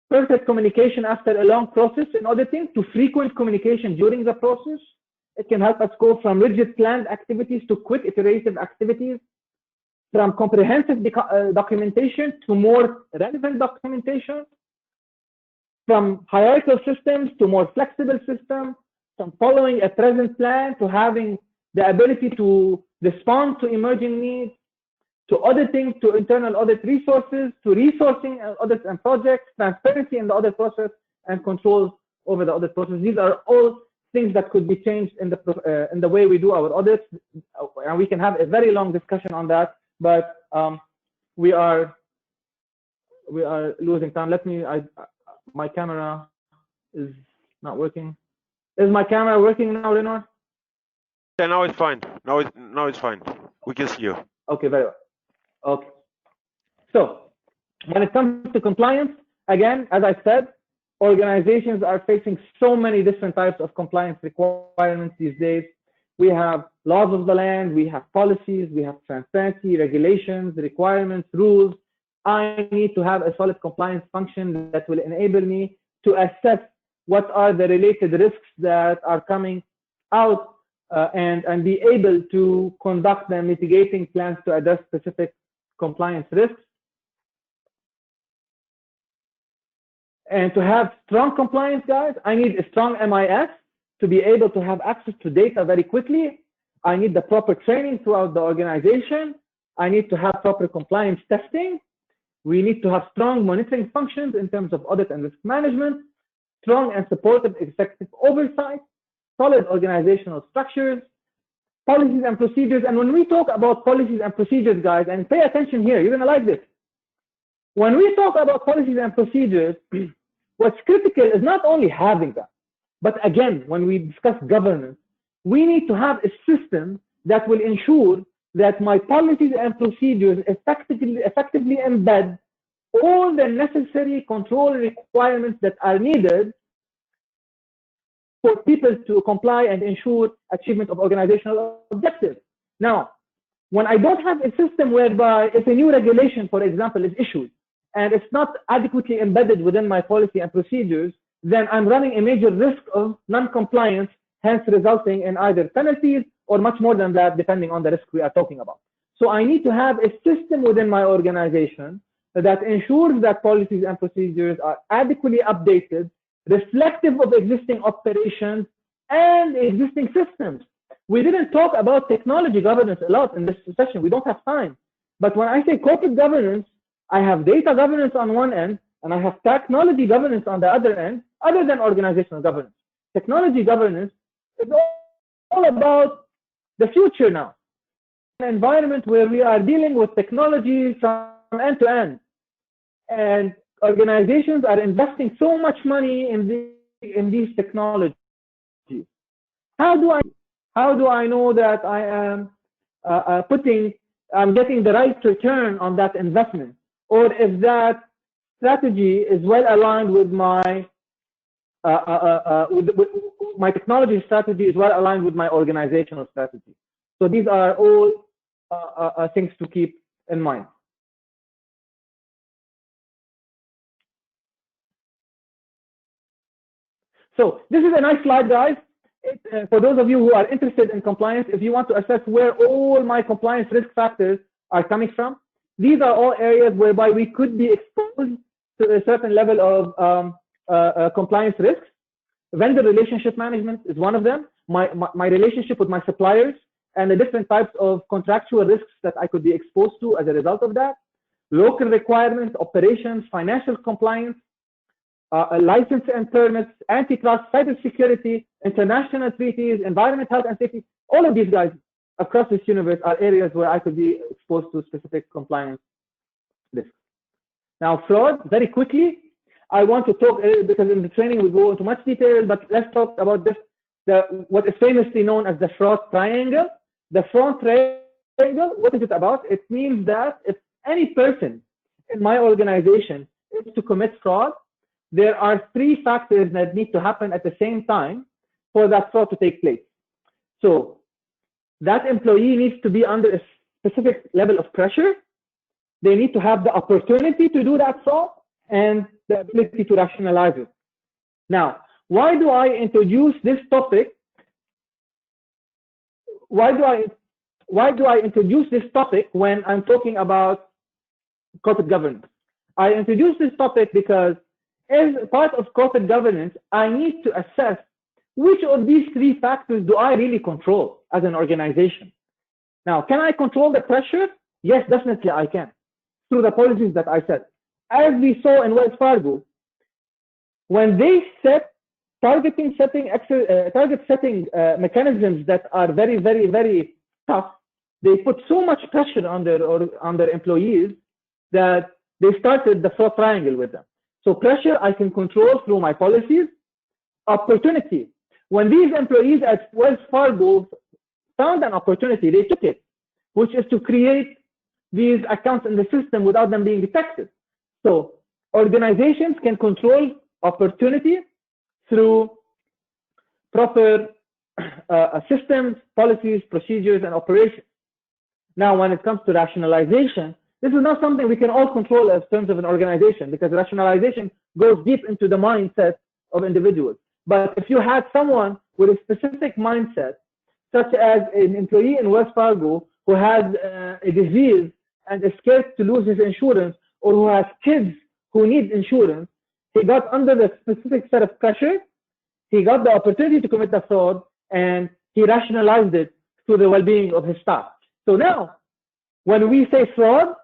perfect communication after a long process in auditing to frequent communication during the process. It can help us go from rigid planned activities to quick iterative activities, from comprehensive documentation to more relevant documentation, from hierarchical systems to more flexible systems, from following a present plan to having the ability to respond to emerging needs, to auditing, to internal audit resources, to resourcing audits and projects, transparency in the audit process, and controls over the audit process. These are all things that could be changed in the way we do our audits, and we can have a very long discussion on that. But we are losing time. Let me. My camera is not working. Is my camera working now, Renor? Yeah, now it's fine. Now it's fine. We can see you. Okay, very well. Okay. So when it comes to compliance, again, as I said, organizations are facing so many different types of compliance requirements these days. We have laws of the land, we have policies, we have transparency, regulations, requirements, rules. I need to have a solid compliance function that will enable me to assess what are the related risks that are coming out and be able to conduct the mitigating plans to address specific compliance risks. And to have strong compliance, guys, I need a strong MIS to be able to have access to data very quickly. I need the proper training throughout the organization. I need to have proper compliance testing. We need to have strong monitoring functions in terms of audit and risk management. strong and supportive executive oversight, solid organizational structures, policies and procedures. And when we talk about policies and procedures, guys, and pay attention here, you're going to like this. When we talk about policies and procedures, what's critical is not only having them, but again, when we discuss governance, we need to have a system that will ensure that my policies and procedures effectively embed all the necessary control requirements that are needed for people to comply and ensure achievement of organizational objectives. Now, when I don't have a system whereby if a new regulation, for example, is issued and it's not adequately embedded within my policy and procedures, then I'm running a major risk of non-compliance, hence resulting in either penalties or much more than that, depending on the risk we are talking about. So I need to have a system within my organization that ensures that policies and procedures are adequately updated, reflective of existing operations and existing systems. We didn't talk about technology governance a lot in this session. We don't have time. But when I say corporate governance, I have data governance on one end, and I have technology governance on the other end, other than organizational governance. Technology governance is all about the future now. An environment where we are dealing with technology from end to end. And organizations are investing so much money in these technologies. How do I know that I am I'm getting the right return on that investment, or if that strategy is well aligned with my my technology strategy is well aligned with my organizational strategy? So these are all things to keep in mind. So this is a nice slide, guys. For those of you who are interested in compliance, if you want to assess where all my compliance risk factors are coming from, these are all areas whereby we could be exposed to a certain level of compliance risks. Vendor relationship management is one of them. My relationship with my suppliers and the different types of contractual risks that I could be exposed to as a result of that. Local requirements, operations, financial compliance, license and permits, antitrust, cybersecurity, international treaties, environment, health and safety. All of these guys across this universe are areas where I could be exposed to specific compliance risks. Now, fraud, very quickly. I want to talk, because in the training we go into much detail, but let's talk about this, what is famously known as the fraud triangle. The fraud triangle, what is it about? It means that if any person in my organization is to commit fraud, there are three factors that need to happen at the same time for that fraud to take place. So that employee needs to be under a specific level of pressure. They need to have the opportunity to do that fraud and the ability to rationalize it. Now, why do I introduce this topic? Why do I introduce this topic when I'm talking about corporate governance? I introduce this topic because as part of corporate governance, I need to assess which of these three factors do I really control as an organization. Now, can I control the pressure? Yes, definitely I can, through the policies that I set. As we saw in Wells Fargo, when they set target setting mechanisms that are very, very, very tough, they put so much pressure on their employees that they started the fraud triangle with them. So pressure I can control through my policies. Opportunity. When these employees at Wells Fargo found an opportunity, they took it, which is to create these accounts in the system without them being detected. So organizations can control opportunity through proper systems, policies, procedures, and operations. Now, when it comes to rationalization, this is not something we can all control in terms of an organization, because rationalization goes deep into the mindset of individuals. But if you had someone with a specific mindset, such as an employee in Wells Fargo who has a disease and is scared to lose his insurance, or who has kids who need insurance, he got under the specific set of pressure, he got the opportunity to commit the fraud, and he rationalized it to the well-being of his staff. So now, when we say fraud,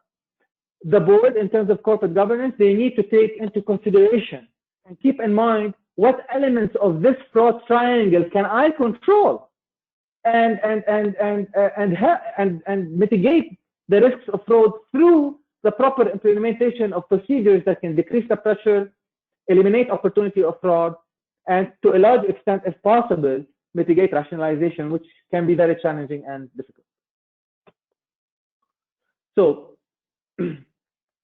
the board, in terms of corporate governance, they need to take into consideration and keep in mind what elements of this fraud triangle can I control and mitigate the risks of fraud through the proper implementation of procedures that can decrease the pressure, eliminate opportunity of fraud, and to a large extent, if possible, mitigate rationalization, which can be very challenging and difficult. So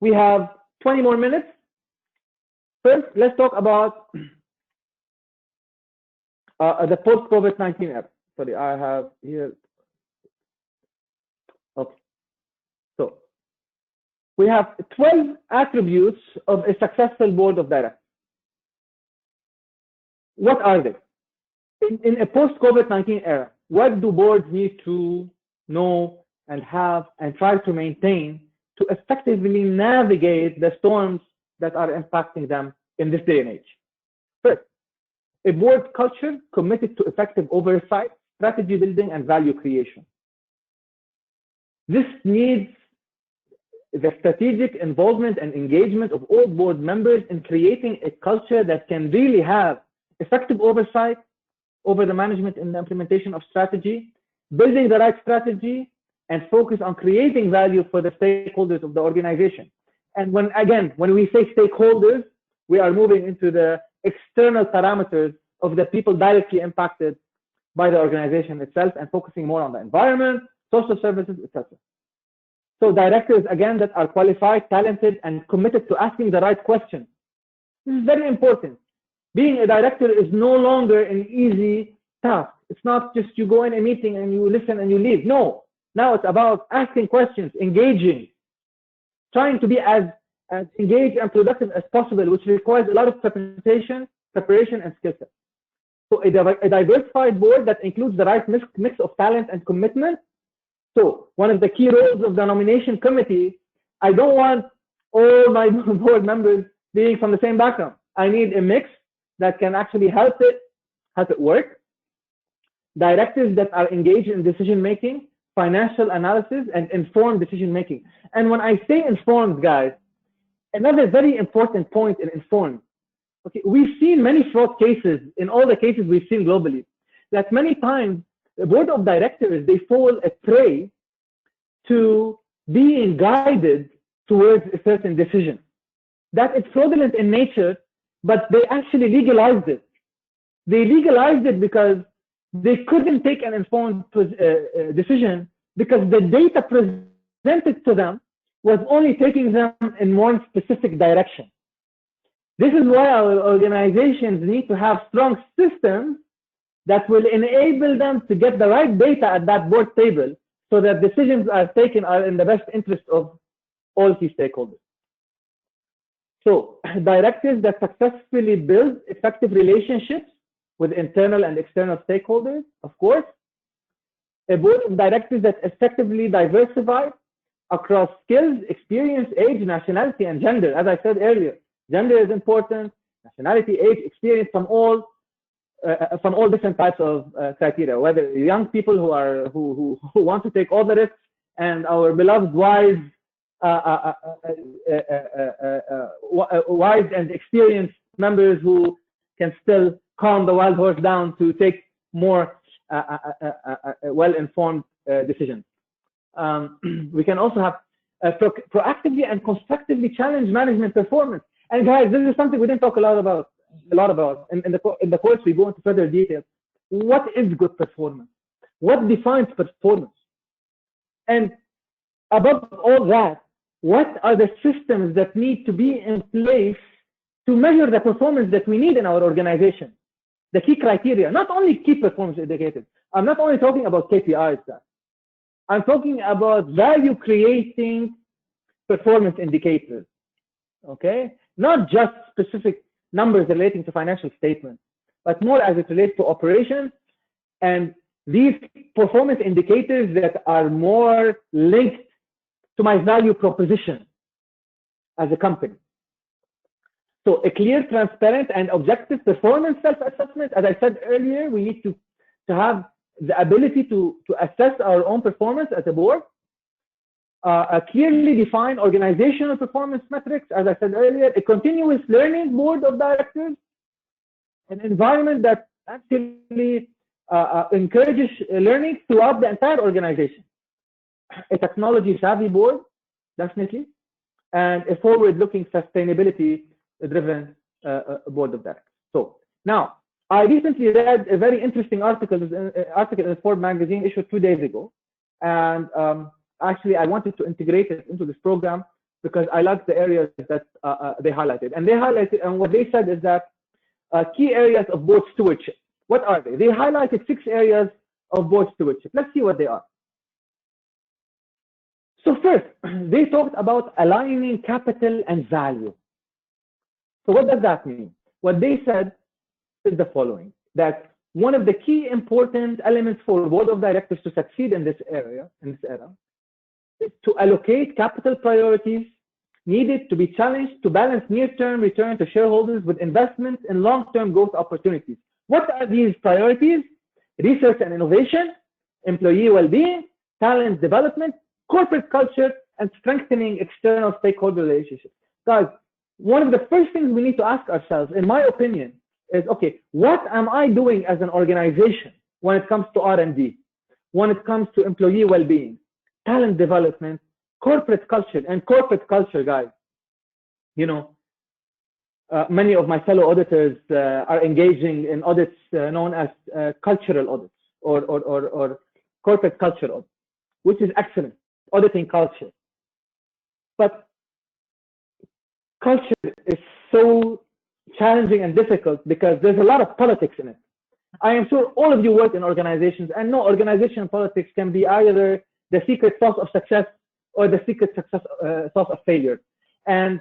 we have 20 more minutes. First, let's talk about the post-COVID-19 era. Sorry, I have here. Okay. So we have 12 attributes of a successful board of directors. What are they? In a post-COVID-19 era, what do boards need to know and have and try to maintain to effectively navigate the storms that are impacting them in this day and age? First, a board culture committed to effective oversight, strategy building, and value creation. This needs the strategic involvement and engagement of all board members in creating a culture that can really have effective oversight over the management and the implementation of strategy, building the right strategy, and focus on creating value for the stakeholders of the organization. And when we say stakeholders, we are moving into the external parameters of the people directly impacted by the organization itself and focusing more on the environment, social services, etc. So directors, again, that are qualified, talented, and committed to asking the right questions. This is very important. Being a director is no longer an easy task. It's not just you go in a meeting and you listen and you leave. No, now it's about asking questions, engaging, trying to be as engaged and productive as possible, which requires a lot of preparation and skill set. So a diversified board that includes the right mix of talent and commitment. So one of the key roles of the nomination committee, I don't want all my board members being from the same background. I need a mix that can actually help it work. Directors that are engaged in decision making, financial analysis, and informed decision making. And when I say informed, guys, another very important point in informed. Okay, we've seen many fraud cases in all the cases we've seen globally. That many times the board of directors, they fall a prey to being guided towards a certain decision. That it's fraudulent in nature, but they actually legalized it. They legalized it because they couldn't take an informed decision because the data presented to them was only taking them in one specific direction. This is why our organizations need to have strong systems that will enable them to get the right data at that board table so that decisions are taken are in the best interest of all key stakeholders. So directors that successfully build effective relationships with internal and external stakeholders, of course. A board of directors that effectively diversify across skills, experience, age, nationality, and gender. As I said earlier, gender is important, nationality, age, experience from all different types of criteria, whether young people who want to take all the risks, and our beloved wise and experienced members who can still calm the wild horse down to take more well-informed decisions. We can also have proactively and constructively challenge management performance. And guys, this is something we didn't talk a lot about. In the course, we go into further detail. What is good performance? What defines performance? And above all that, what are the systems that need to be in place to measure the performance that we need in our organization? The key criteria, not only key performance indicators. I'm not only talking about KPIs, I'm talking about value creating performance indicators, okay? Not just specific numbers relating to financial statements, but more as it relates to operations and these performance indicators that are more linked to my value proposition as a company. So a clear, transparent, and objective performance self-assessment. As I said earlier, we need to have the ability to assess our own performance as a board. A clearly defined organizational performance metrics, as I said earlier, a continuous learning board of directors, an environment that actually encourages learning throughout the entire organization. A technology-savvy board, definitely, and a forward-looking, sustainability-driven board of directors. So now, I recently read a very interesting article in Forbes magazine issued 2 days ago, and actually I wanted to integrate it into this program because I like the areas that they highlighted. And what they said is that key areas of board stewardship. What are they? They highlighted 6 areas of board stewardship. Let's see what they are. So first, they talked about aligning capital and value. So what does that mean? What they said is the following, that one of the key important elements for board of directors to succeed in this era, is to allocate capital priorities needed to be challenged to balance near-term return to shareholders with investments in long-term growth opportunities. What are these priorities? Research and innovation, employee well-being, talent development, corporate culture, and strengthening external stakeholder relationships. Guys, one of the first things we need to ask ourselves, in my opinion, is, okay, what am I doing as an organization when it comes to R&D, when it comes to employee well-being, talent development, corporate culture? And corporate culture, guys, you know, many of my fellow auditors are engaging in audits known as cultural audits or corporate culture audits, which is excellent, auditing culture. But culture is so challenging and difficult because there's a lot of politics in it. I am sure all of you work in organizations, and no, organization politics can be either the secret sauce of success or the secret sauce of failure. And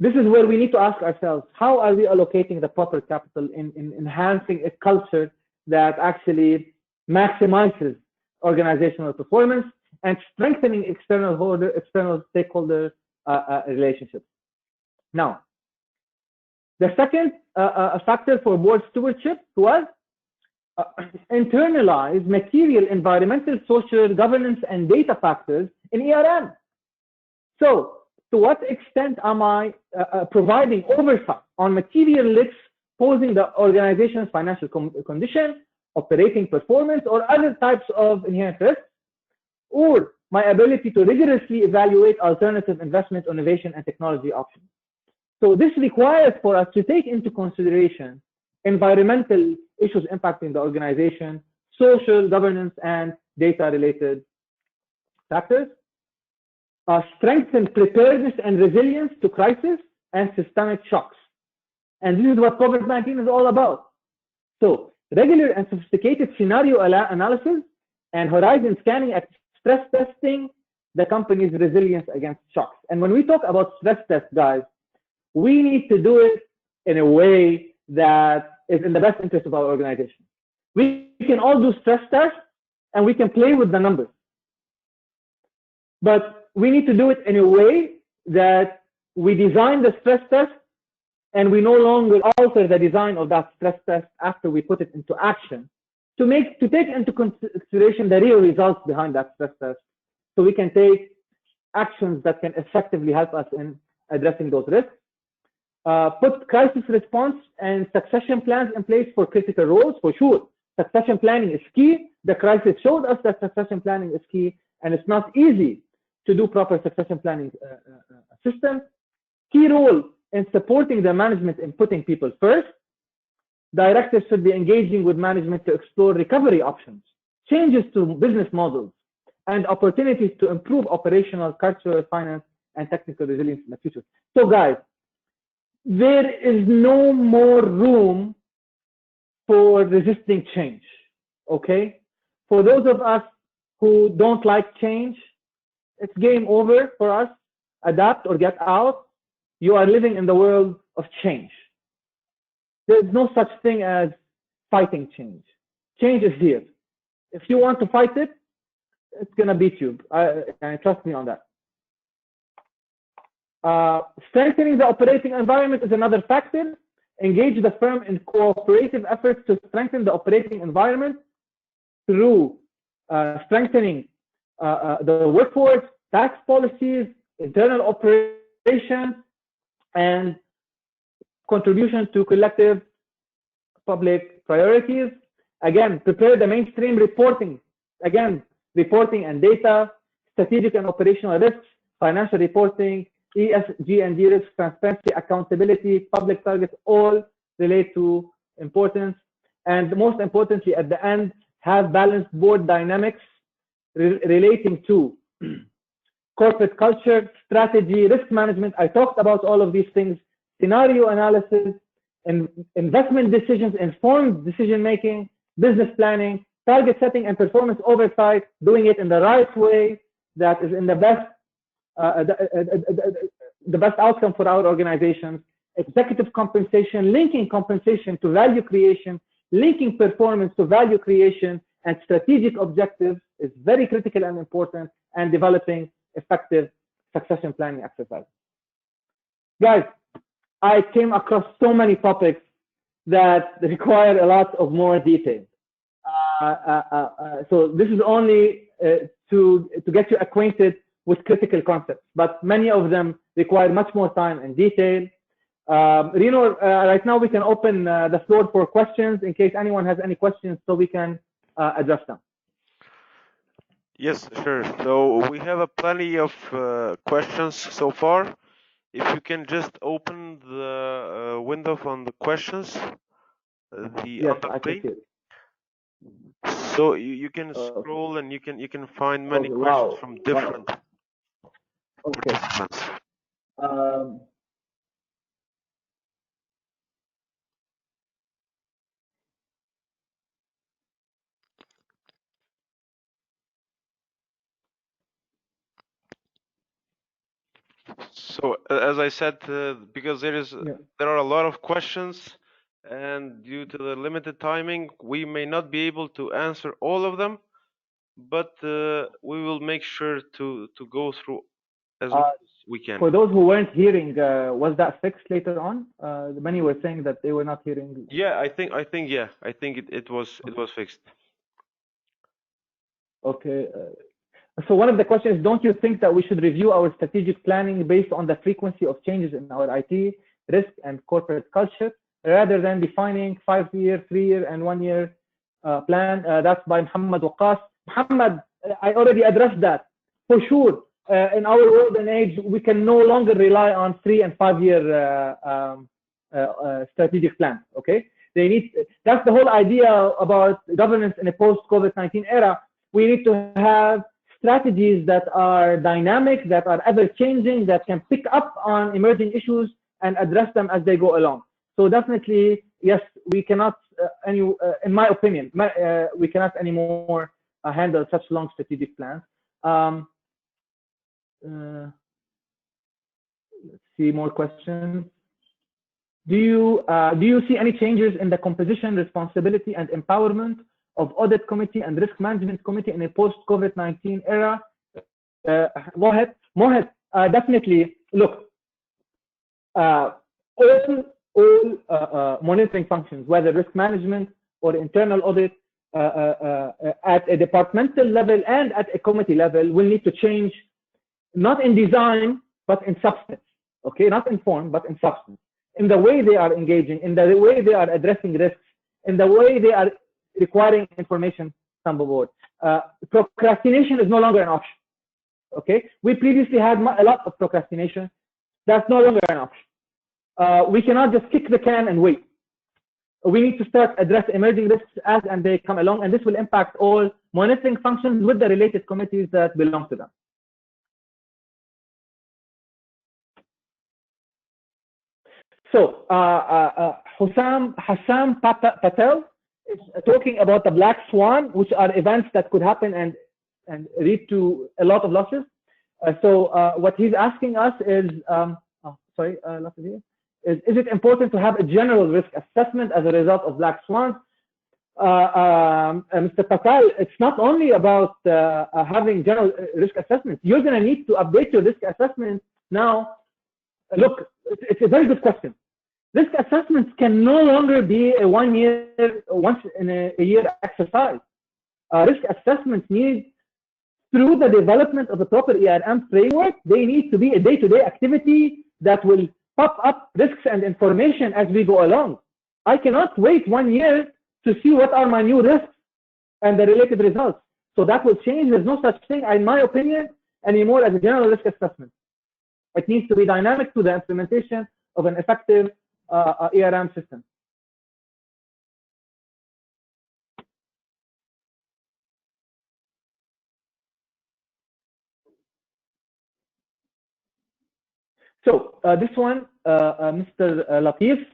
this is where we need to ask ourselves, how are we allocating the proper capital in enhancing a culture that actually maximizes organizational performance and strengthening external stakeholder relationships. Now, the second factor for board stewardship was internalize material, environmental, social, governance, and data factors in ERM. So, to what extent am I providing oversight on material risks posing the organization's financial condition, operating performance, or other types of inherent risks, or my ability to rigorously evaluate alternative investment, innovation, and technology options? So this requires for us to take into consideration environmental issues impacting the organization, social, governance, and data-related factors. Strengthen preparedness and resilience to crisis and systemic shocks. And this is what COVID-19 is all about. So regular and sophisticated scenario analysis and horizon scanning at stress testing the company's resilience against shocks. And when we talk about stress tests, guys, we need to do it in a way that is in the best interest of our organization. We can all do stress tests and we can play with the numbers. But we need to do it in a way that we design the stress test and we no longer alter the design of that stress test after we put it into action to take into consideration the real results behind that stress test, so we can take actions that can effectively help us in addressing those risks. Put crisis response and succession plans in place for critical roles, for sure. Succession planning is key. The crisis showed us that succession planning is key, and it's not easy to do proper succession planning system. Key role in supporting the management in putting people first. Directors should be engaging with management to explore recovery options, changes to business models, and opportunities to improve operational, cultural, finance, and technical resilience in the future. So guys, there is no more room for resisting change, okay? For those of us who don't like change, it's game over for us. Adapt or get out. You are living in the world of change. There's no such thing as fighting change. Change is here. If you want to fight it, it's going to beat you. Trust me on that. Strengthening the operating environment is another factor. Engage the firm in cooperative efforts to strengthen the operating environment through strengthening the workforce, tax policies, internal operations, and contribution to collective public priorities. Again, prepare the mainstream reporting. Again, reporting and data, strategic and operational risks, financial reporting, ESG and D risk, transparency, accountability, public targets, all relate to importance. And most importantly, at the end, have balanced board dynamics relating to corporate culture, strategy, risk management. I talked about all of these things, scenario analysis, and investment decisions, informed decision making, business planning, target setting, and performance oversight, doing it in the right way that is in the best outcome for our organizations. Executive compensation, linking compensation to value creation, linking performance to value creation, and strategic objectives is very critical and important, and developing effective succession planning exercises. Guys, I came across so many topics that require a lot of more detail. So this is only to get you acquainted with critical concepts, but many of them require much more time and detail. Rino, right now we can open the floor for questions in case anyone has any questions, so we can address them. Yes, sure. So we have plenty of questions so far. If you can just open the window on the questions, Yes, I can see it. So you can scroll and you can find many questions wow. from different Okay. participants. So as I said, because there are a lot of questions, and due to the limited timing, we may not be able to answer all of them, but we will make sure to go through as much as we can. For those who weren't hearing, was that fixed later on? Many were saying that they were not hearing. Yeah, I think it was fixed. Okay. So one of the questions is, don't you think that we should review our strategic planning based on the frequency of changes in our IT, risk, and corporate culture, rather than defining 5-year, 3-year, and 1-year plan? That's by Mohammad Waqas. Mohammad, I already addressed that. For sure, in our world and age, we can no longer rely on 3- and 5-year strategic plans, okay? That's the whole idea about governance in a post-COVID-19 era. We need to have strategies that are dynamic, that are ever-changing, that can pick up on emerging issues and address them as they go along. So definitely, yes, we cannot, in my opinion, we cannot anymore handle such long strategic plans. Let's see more questions. Do you see any changes in the composition, responsibility, and empowerment of Audit Committee and Risk Management Committee in a post-COVID-19 era? Mohammad, definitely. Look, all monitoring functions, whether risk management or internal audit, at a departmental level and at a committee level, will need to change, not in design, but in substance. Okay, not in form, but in substance. In the way they are engaging, in the way they are addressing risks, in the way they are requiring information from the board. Procrastination is no longer an option. Okay, we previously had a lot of procrastination. That's no longer an option. We cannot just kick the can and wait. We need to start address emerging risks as and they come along, and this will impact all monitoring functions with the related committees that belong to them. So Hassan Patel is talking about the Black Swan, which are events that could happen and lead to a lot of losses. So what he's asking us is, is it important to have a general risk assessment as a result of Black Swans? Mr. Patel, it's not only about having general risk assessments. You're going to need to update your risk assessment now. Look, it's a very good question. Risk assessments can no longer be a once in a year exercise. Risk assessments need, through the development of the proper ERM framework, they need to be a day-to-day activity that will pop up risks and information as we go along. I cannot wait 1 year to see what are my new risks and the related results. So that will change. There's no such thing, in my opinion, anymore as a general risk assessment. It needs to be dynamic to the implementation of an effective ERM system. So this one, Mr. Latif,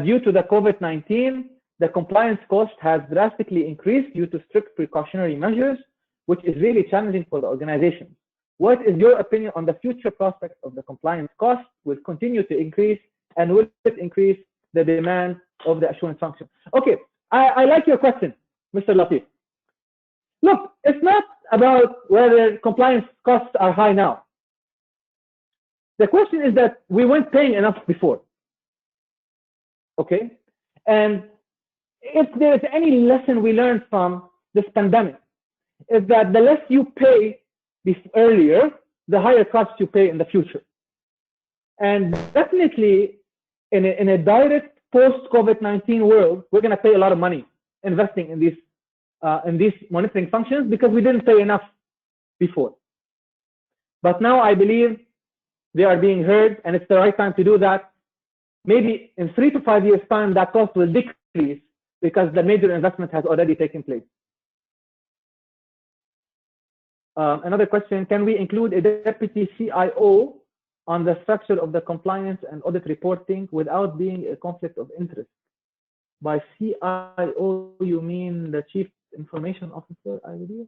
due to the COVID-19, the compliance cost has drastically increased due to strict precautionary measures, which is really challenging for the organization. What is your opinion on the future prospects of the compliance cost? Will continue to increase, and will it increase the demand of the assurance function? Okay, I like your question, Mr. Latif. Look, it's not about whether compliance costs are high now. The question is that we weren't paying enough before. Okay, and if there's any lesson we learned from this pandemic, is that the less you pay earlier, the higher costs you pay in the future. And definitely in a direct post-COVID-19 world, we're going to pay a lot of money investing in these monitoring functions because we didn't pay enough before. But now I believe they are being heard, and it's the right time to do that. Maybe in 3 to 5 years' time, that cost will decrease because the major investment has already taken place. Another question, can we include a deputy CIO on the structure of the compliance and audit reporting without being a conflict of interest? By CIO, you mean the Chief Information Officer, I believe?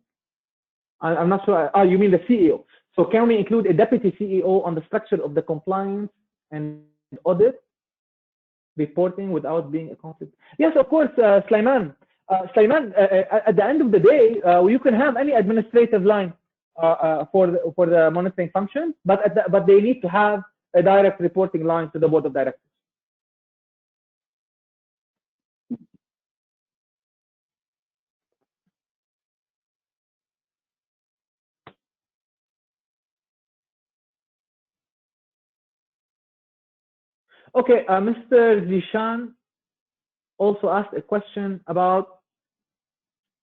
I'm not sure. Oh, you mean the CEO. So can we include a deputy CEO on the structure of the compliance and audit reporting without being a conflict? Yes, of course, Sulaiman. Sulaiman, at the end of the day, you can have any administrative line for the monitoring function, but they need to have a direct reporting line to the board of directors. Okay, Mr. Zishan also asked a question about,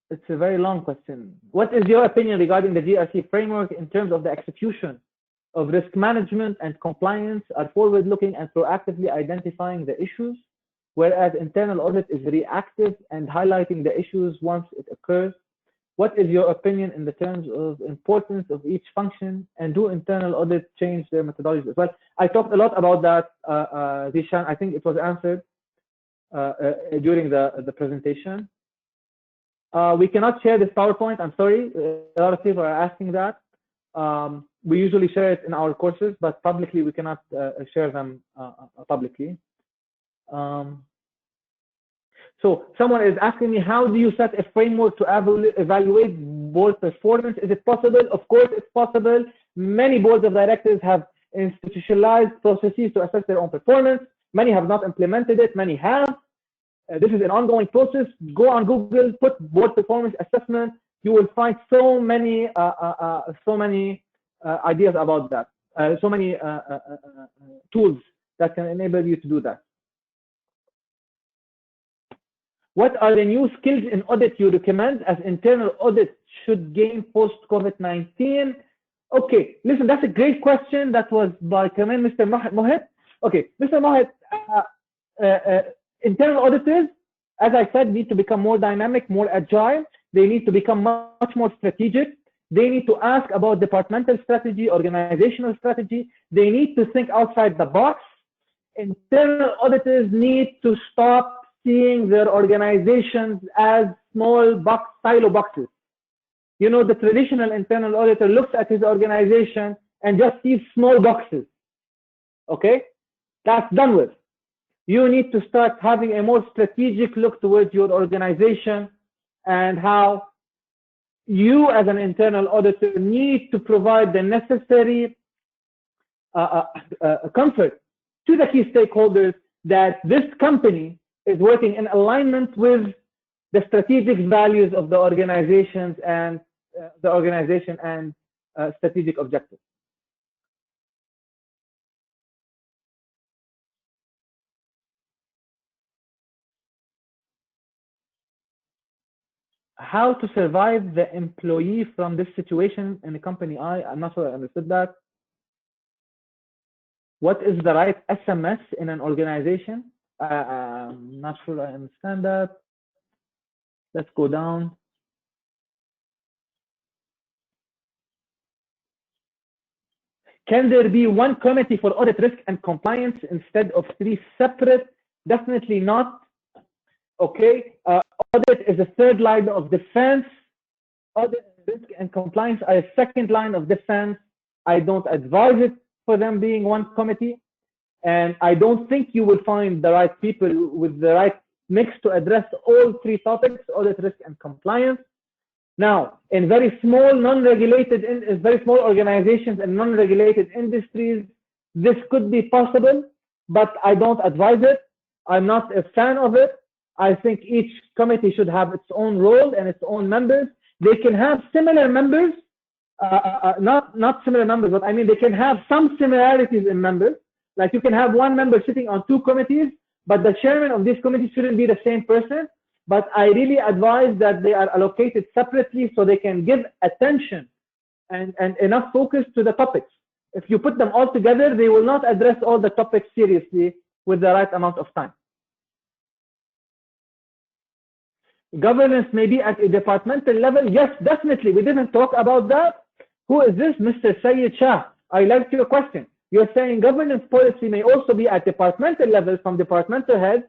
it's a very long question. What is your opinion regarding the GRC framework in terms of the execution of risk management and compliance are forward-looking and proactively identifying the issues, whereas internal audit is reactive and highlighting the issues once it occurs? What is your opinion in the terms of importance of each function, and do internal audit change their methodologies as well? I talked a lot about that, Zishan. I think it was answered during the presentation. We cannot share this PowerPoint. I'm sorry. A lot of people are asking that. We usually share it in our courses, but publicly we cannot share them publicly. So someone is asking me, how do you set a framework to evaluate board performance? Is it possible? Of course, it's possible. Many boards of directors have institutionalized processes to assess their own performance. Many have not implemented it. Many have. This is an ongoing process. Go on Google, put board performance assessment. You will find so many ideas about that. So many tools that can enable you to do that. What are the new skills in audit you recommend as internal audit should gain post-COVID-19? Okay, listen, that's a great question. That was by Mr. Mohammad. Okay, Mr. Mohammad, internal auditors, as I said, need to become more dynamic, more agile. They need to become much more strategic. They need to ask about departmental strategy, organizational strategy. They need to think outside the box. Internal auditors need to stop seeing their organizations as small silo boxes. You know, the traditional internal auditor looks at his organization and just sees small boxes. Okay, that's done with. You need to start having a more strategic look towards your organization and how you as an internal auditor need to provide the necessary comfort to the key stakeholders that this company is working in alignment with the strategic values of the organizations and strategic objectives. how to survive the employee from this situation in the company I. I'm not sure I understood that. What is the right SMS in an organization? I'm not sure I understand that. Let's go down. Can there be one committee for audit risk and compliance instead of 3 separate? Definitely not. Okay. Audit is a third line of defense. Audit, risk, and compliance are a second line of defense. I don't advise it for them being one committee. And I don't think you will find the right people with the right mix to address all 3 topics, audit, risk, and compliance. Now, in very small, non-regulated, very small organizations and non-regulated industries, this could be possible, but I don't advise it. I'm not a fan of it. I think each committee should have its own role and its own members. They can have similar members, not similar members, but I mean they can have some similarities in members. Like you can have one member sitting on 2 committees, but the chairman of this committee shouldn't be the same person. But I really advise that they are allocated separately so they can give attention and enough focus to the topics. If you put them all together, they will not address all the topics seriously with the right amount of time. Governance may be at a departmental level. Yes, definitely. We didn't talk about that. Who is this? Mr. Sayyid Shah. I like your question. You're saying governance policy may also be at departmental level from departmental heads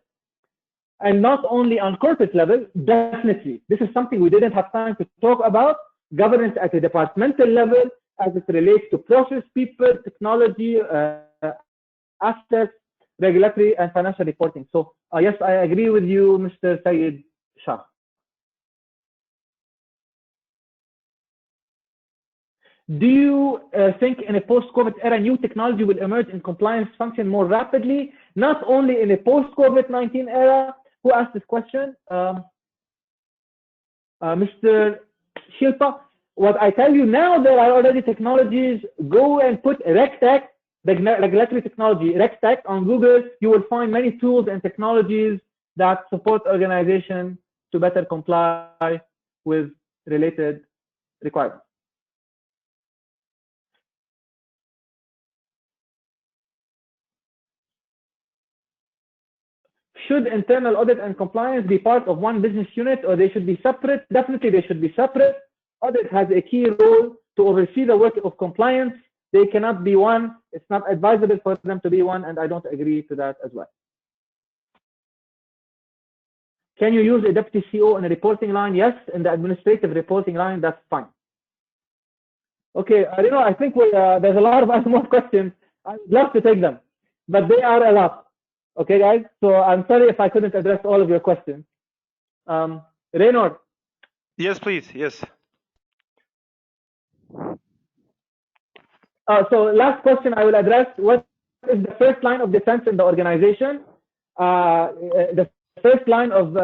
and not only on corporate level. Definitely. This is something we didn't have time to talk about. Governance at a departmental level as it relates to process, people, technology, assets, regulatory, and financial reporting. So yes, I agree with you, Mr. Sayyid Shah. Do you think in a post-COVID era, new technology will emerge and compliance function more rapidly? Not only in a post-COVID-19 era. Who asked this question? Mr. Shilpa. What I tell you now, there are already technologies. Go and put RegTech, the regulatory technology, RegTech on Google. You will find many tools and technologies that support organizations to better comply with related requirements. Should internal audit and compliance be part of one business unit or they should be separate? Definitely they should be separate. Audit has a key role to oversee the work of compliance. They cannot be one. It's not advisable for them to be one, and I don't agree to that as well. Can you use a deputy CO in a reporting line? Yes, in the administrative reporting line, that's fine. Okay, I think there's a lot of more questions. I'd love to take them, but they are a lot. Okay, guys, so I'm sorry if I couldn't address all of your questions. Reynor. Yes, please, yes. So last question I will address, what is the first line of defense in the organization? The first line of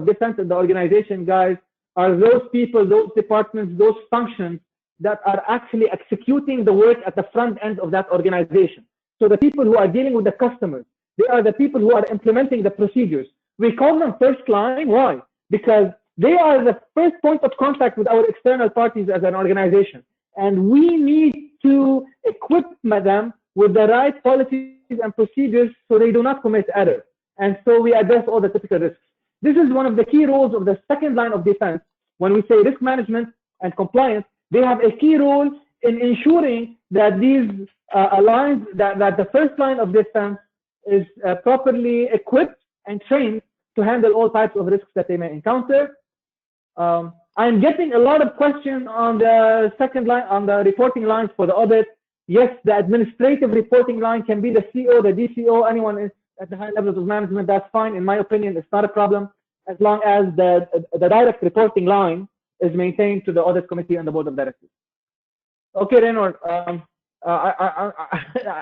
defense in the organization, guys, are those people, those departments, those functions that are actually executing the work at the front end of that organization. So the people who are dealing with the customers, they are the people who are implementing the procedures. We call them first line. Why? Because they are the first point of contact with our external parties as an organization. And we need to equip them with the right policies and procedures so they do not commit errors. And so we address all the typical risks. This is one of the key roles of the second line of defense. When we say risk management and compliance, they have a key role in ensuring that these lines, that the first line of defense is properly equipped and trained to handle all types of risks that they may encounter. I'm getting a lot of questions on the second line, on the reporting lines for the audit. Yes, the administrative reporting line can be the CO, the DCO, anyone at the high levels of management. That's fine. In my opinion, it's not a problem as long as the direct reporting line is maintained to the audit committee and the board of directors. Okay, Reynor.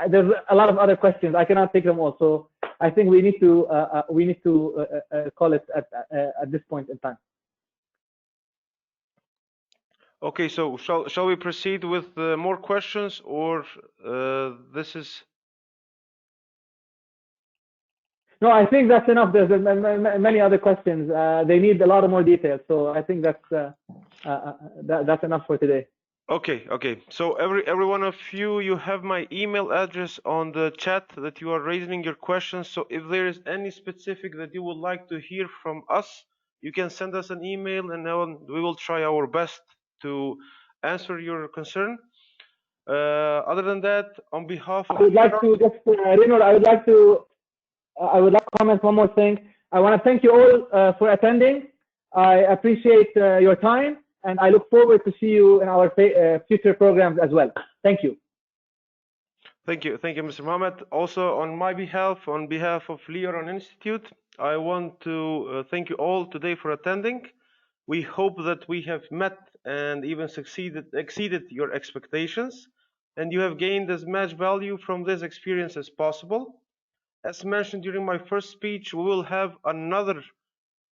There's a lot of other questions. I cannot take them all, so I think we need to call it at this point in time. Okay, so shall we proceed with more questions, or this is? No, I think that's enough. There's many other questions. They need a lot of more details. So I think that's enough for today. Okay. So every one of you, you have my email address on the chat that you are raising your questions. So if there is any specific that you would like to hear from us, you can send us an email, and we will try our best to answer your concern. Other than that, on behalf of I would like to just, Reynor, I would like to comment one more thing. I want to thank you all for attending. I appreciate your time, and I look forward to see you in our future programs as well. Thank you. Thank you, Mr. Mohammad. Also, on my behalf, on behalf of LEORON Institute, I want to thank you all today for attending. We hope that we have met and even exceeded your expectations, and you have gained as much value from this experience as possible. As mentioned during my first speech, we will have another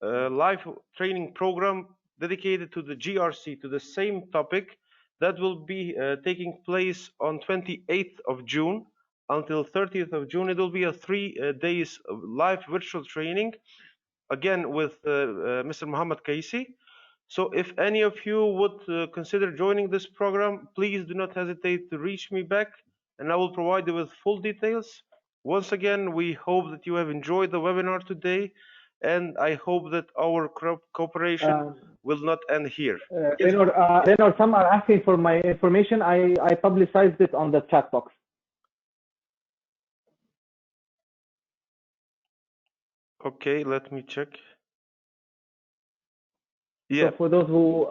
live training program dedicated to the GRC, to the same topic, that will be taking place on 28th of June until 30th of June. It will be a 3 days of live virtual training, again with Mr. Mohammad Kaissi. So if any of you would consider joining this program, please do not hesitate to reach me back, and I will provide you with full details. Once again, we hope that you have enjoyed the webinar today, and I hope that our cooperation will not end here. Reynor, some are asking for my information. I publicized it on the chat box. Okay, let me check. Yeah. So for those who,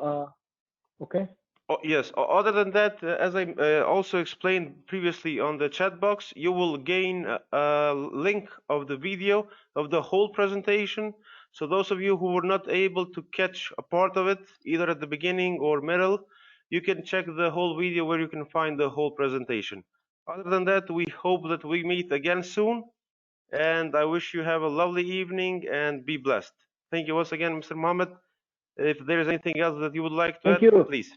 okay. Oh, yes. Other than that, as I also explained previously on the chat box, you will gain a link of the video of the whole presentation. So those of you who were not able to catch a part of it, either at the beginning or middle, you can check the whole video where you can find the whole presentation. Other than that, we hope that we meet again soon, and I wish you have a lovely evening and be blessed. Thank you once again, Mr. Mohammad. If there is anything else that you would like to add, please.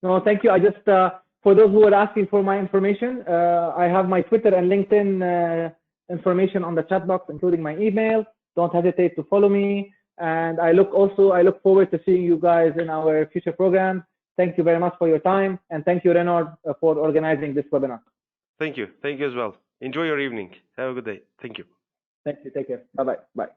No, thank you. I just, for those who are asking for my information, I have my Twitter and LinkedIn information on the chat box, including my email. Don't hesitate to follow me. And I look forward to seeing you guys in our future program. Thank you very much for your time. And thank you, Reynor, for organizing this webinar. Thank you. Thank you as well. Enjoy your evening. Have a good day. Thank you. Thank you. Take care. Bye-bye. Bye.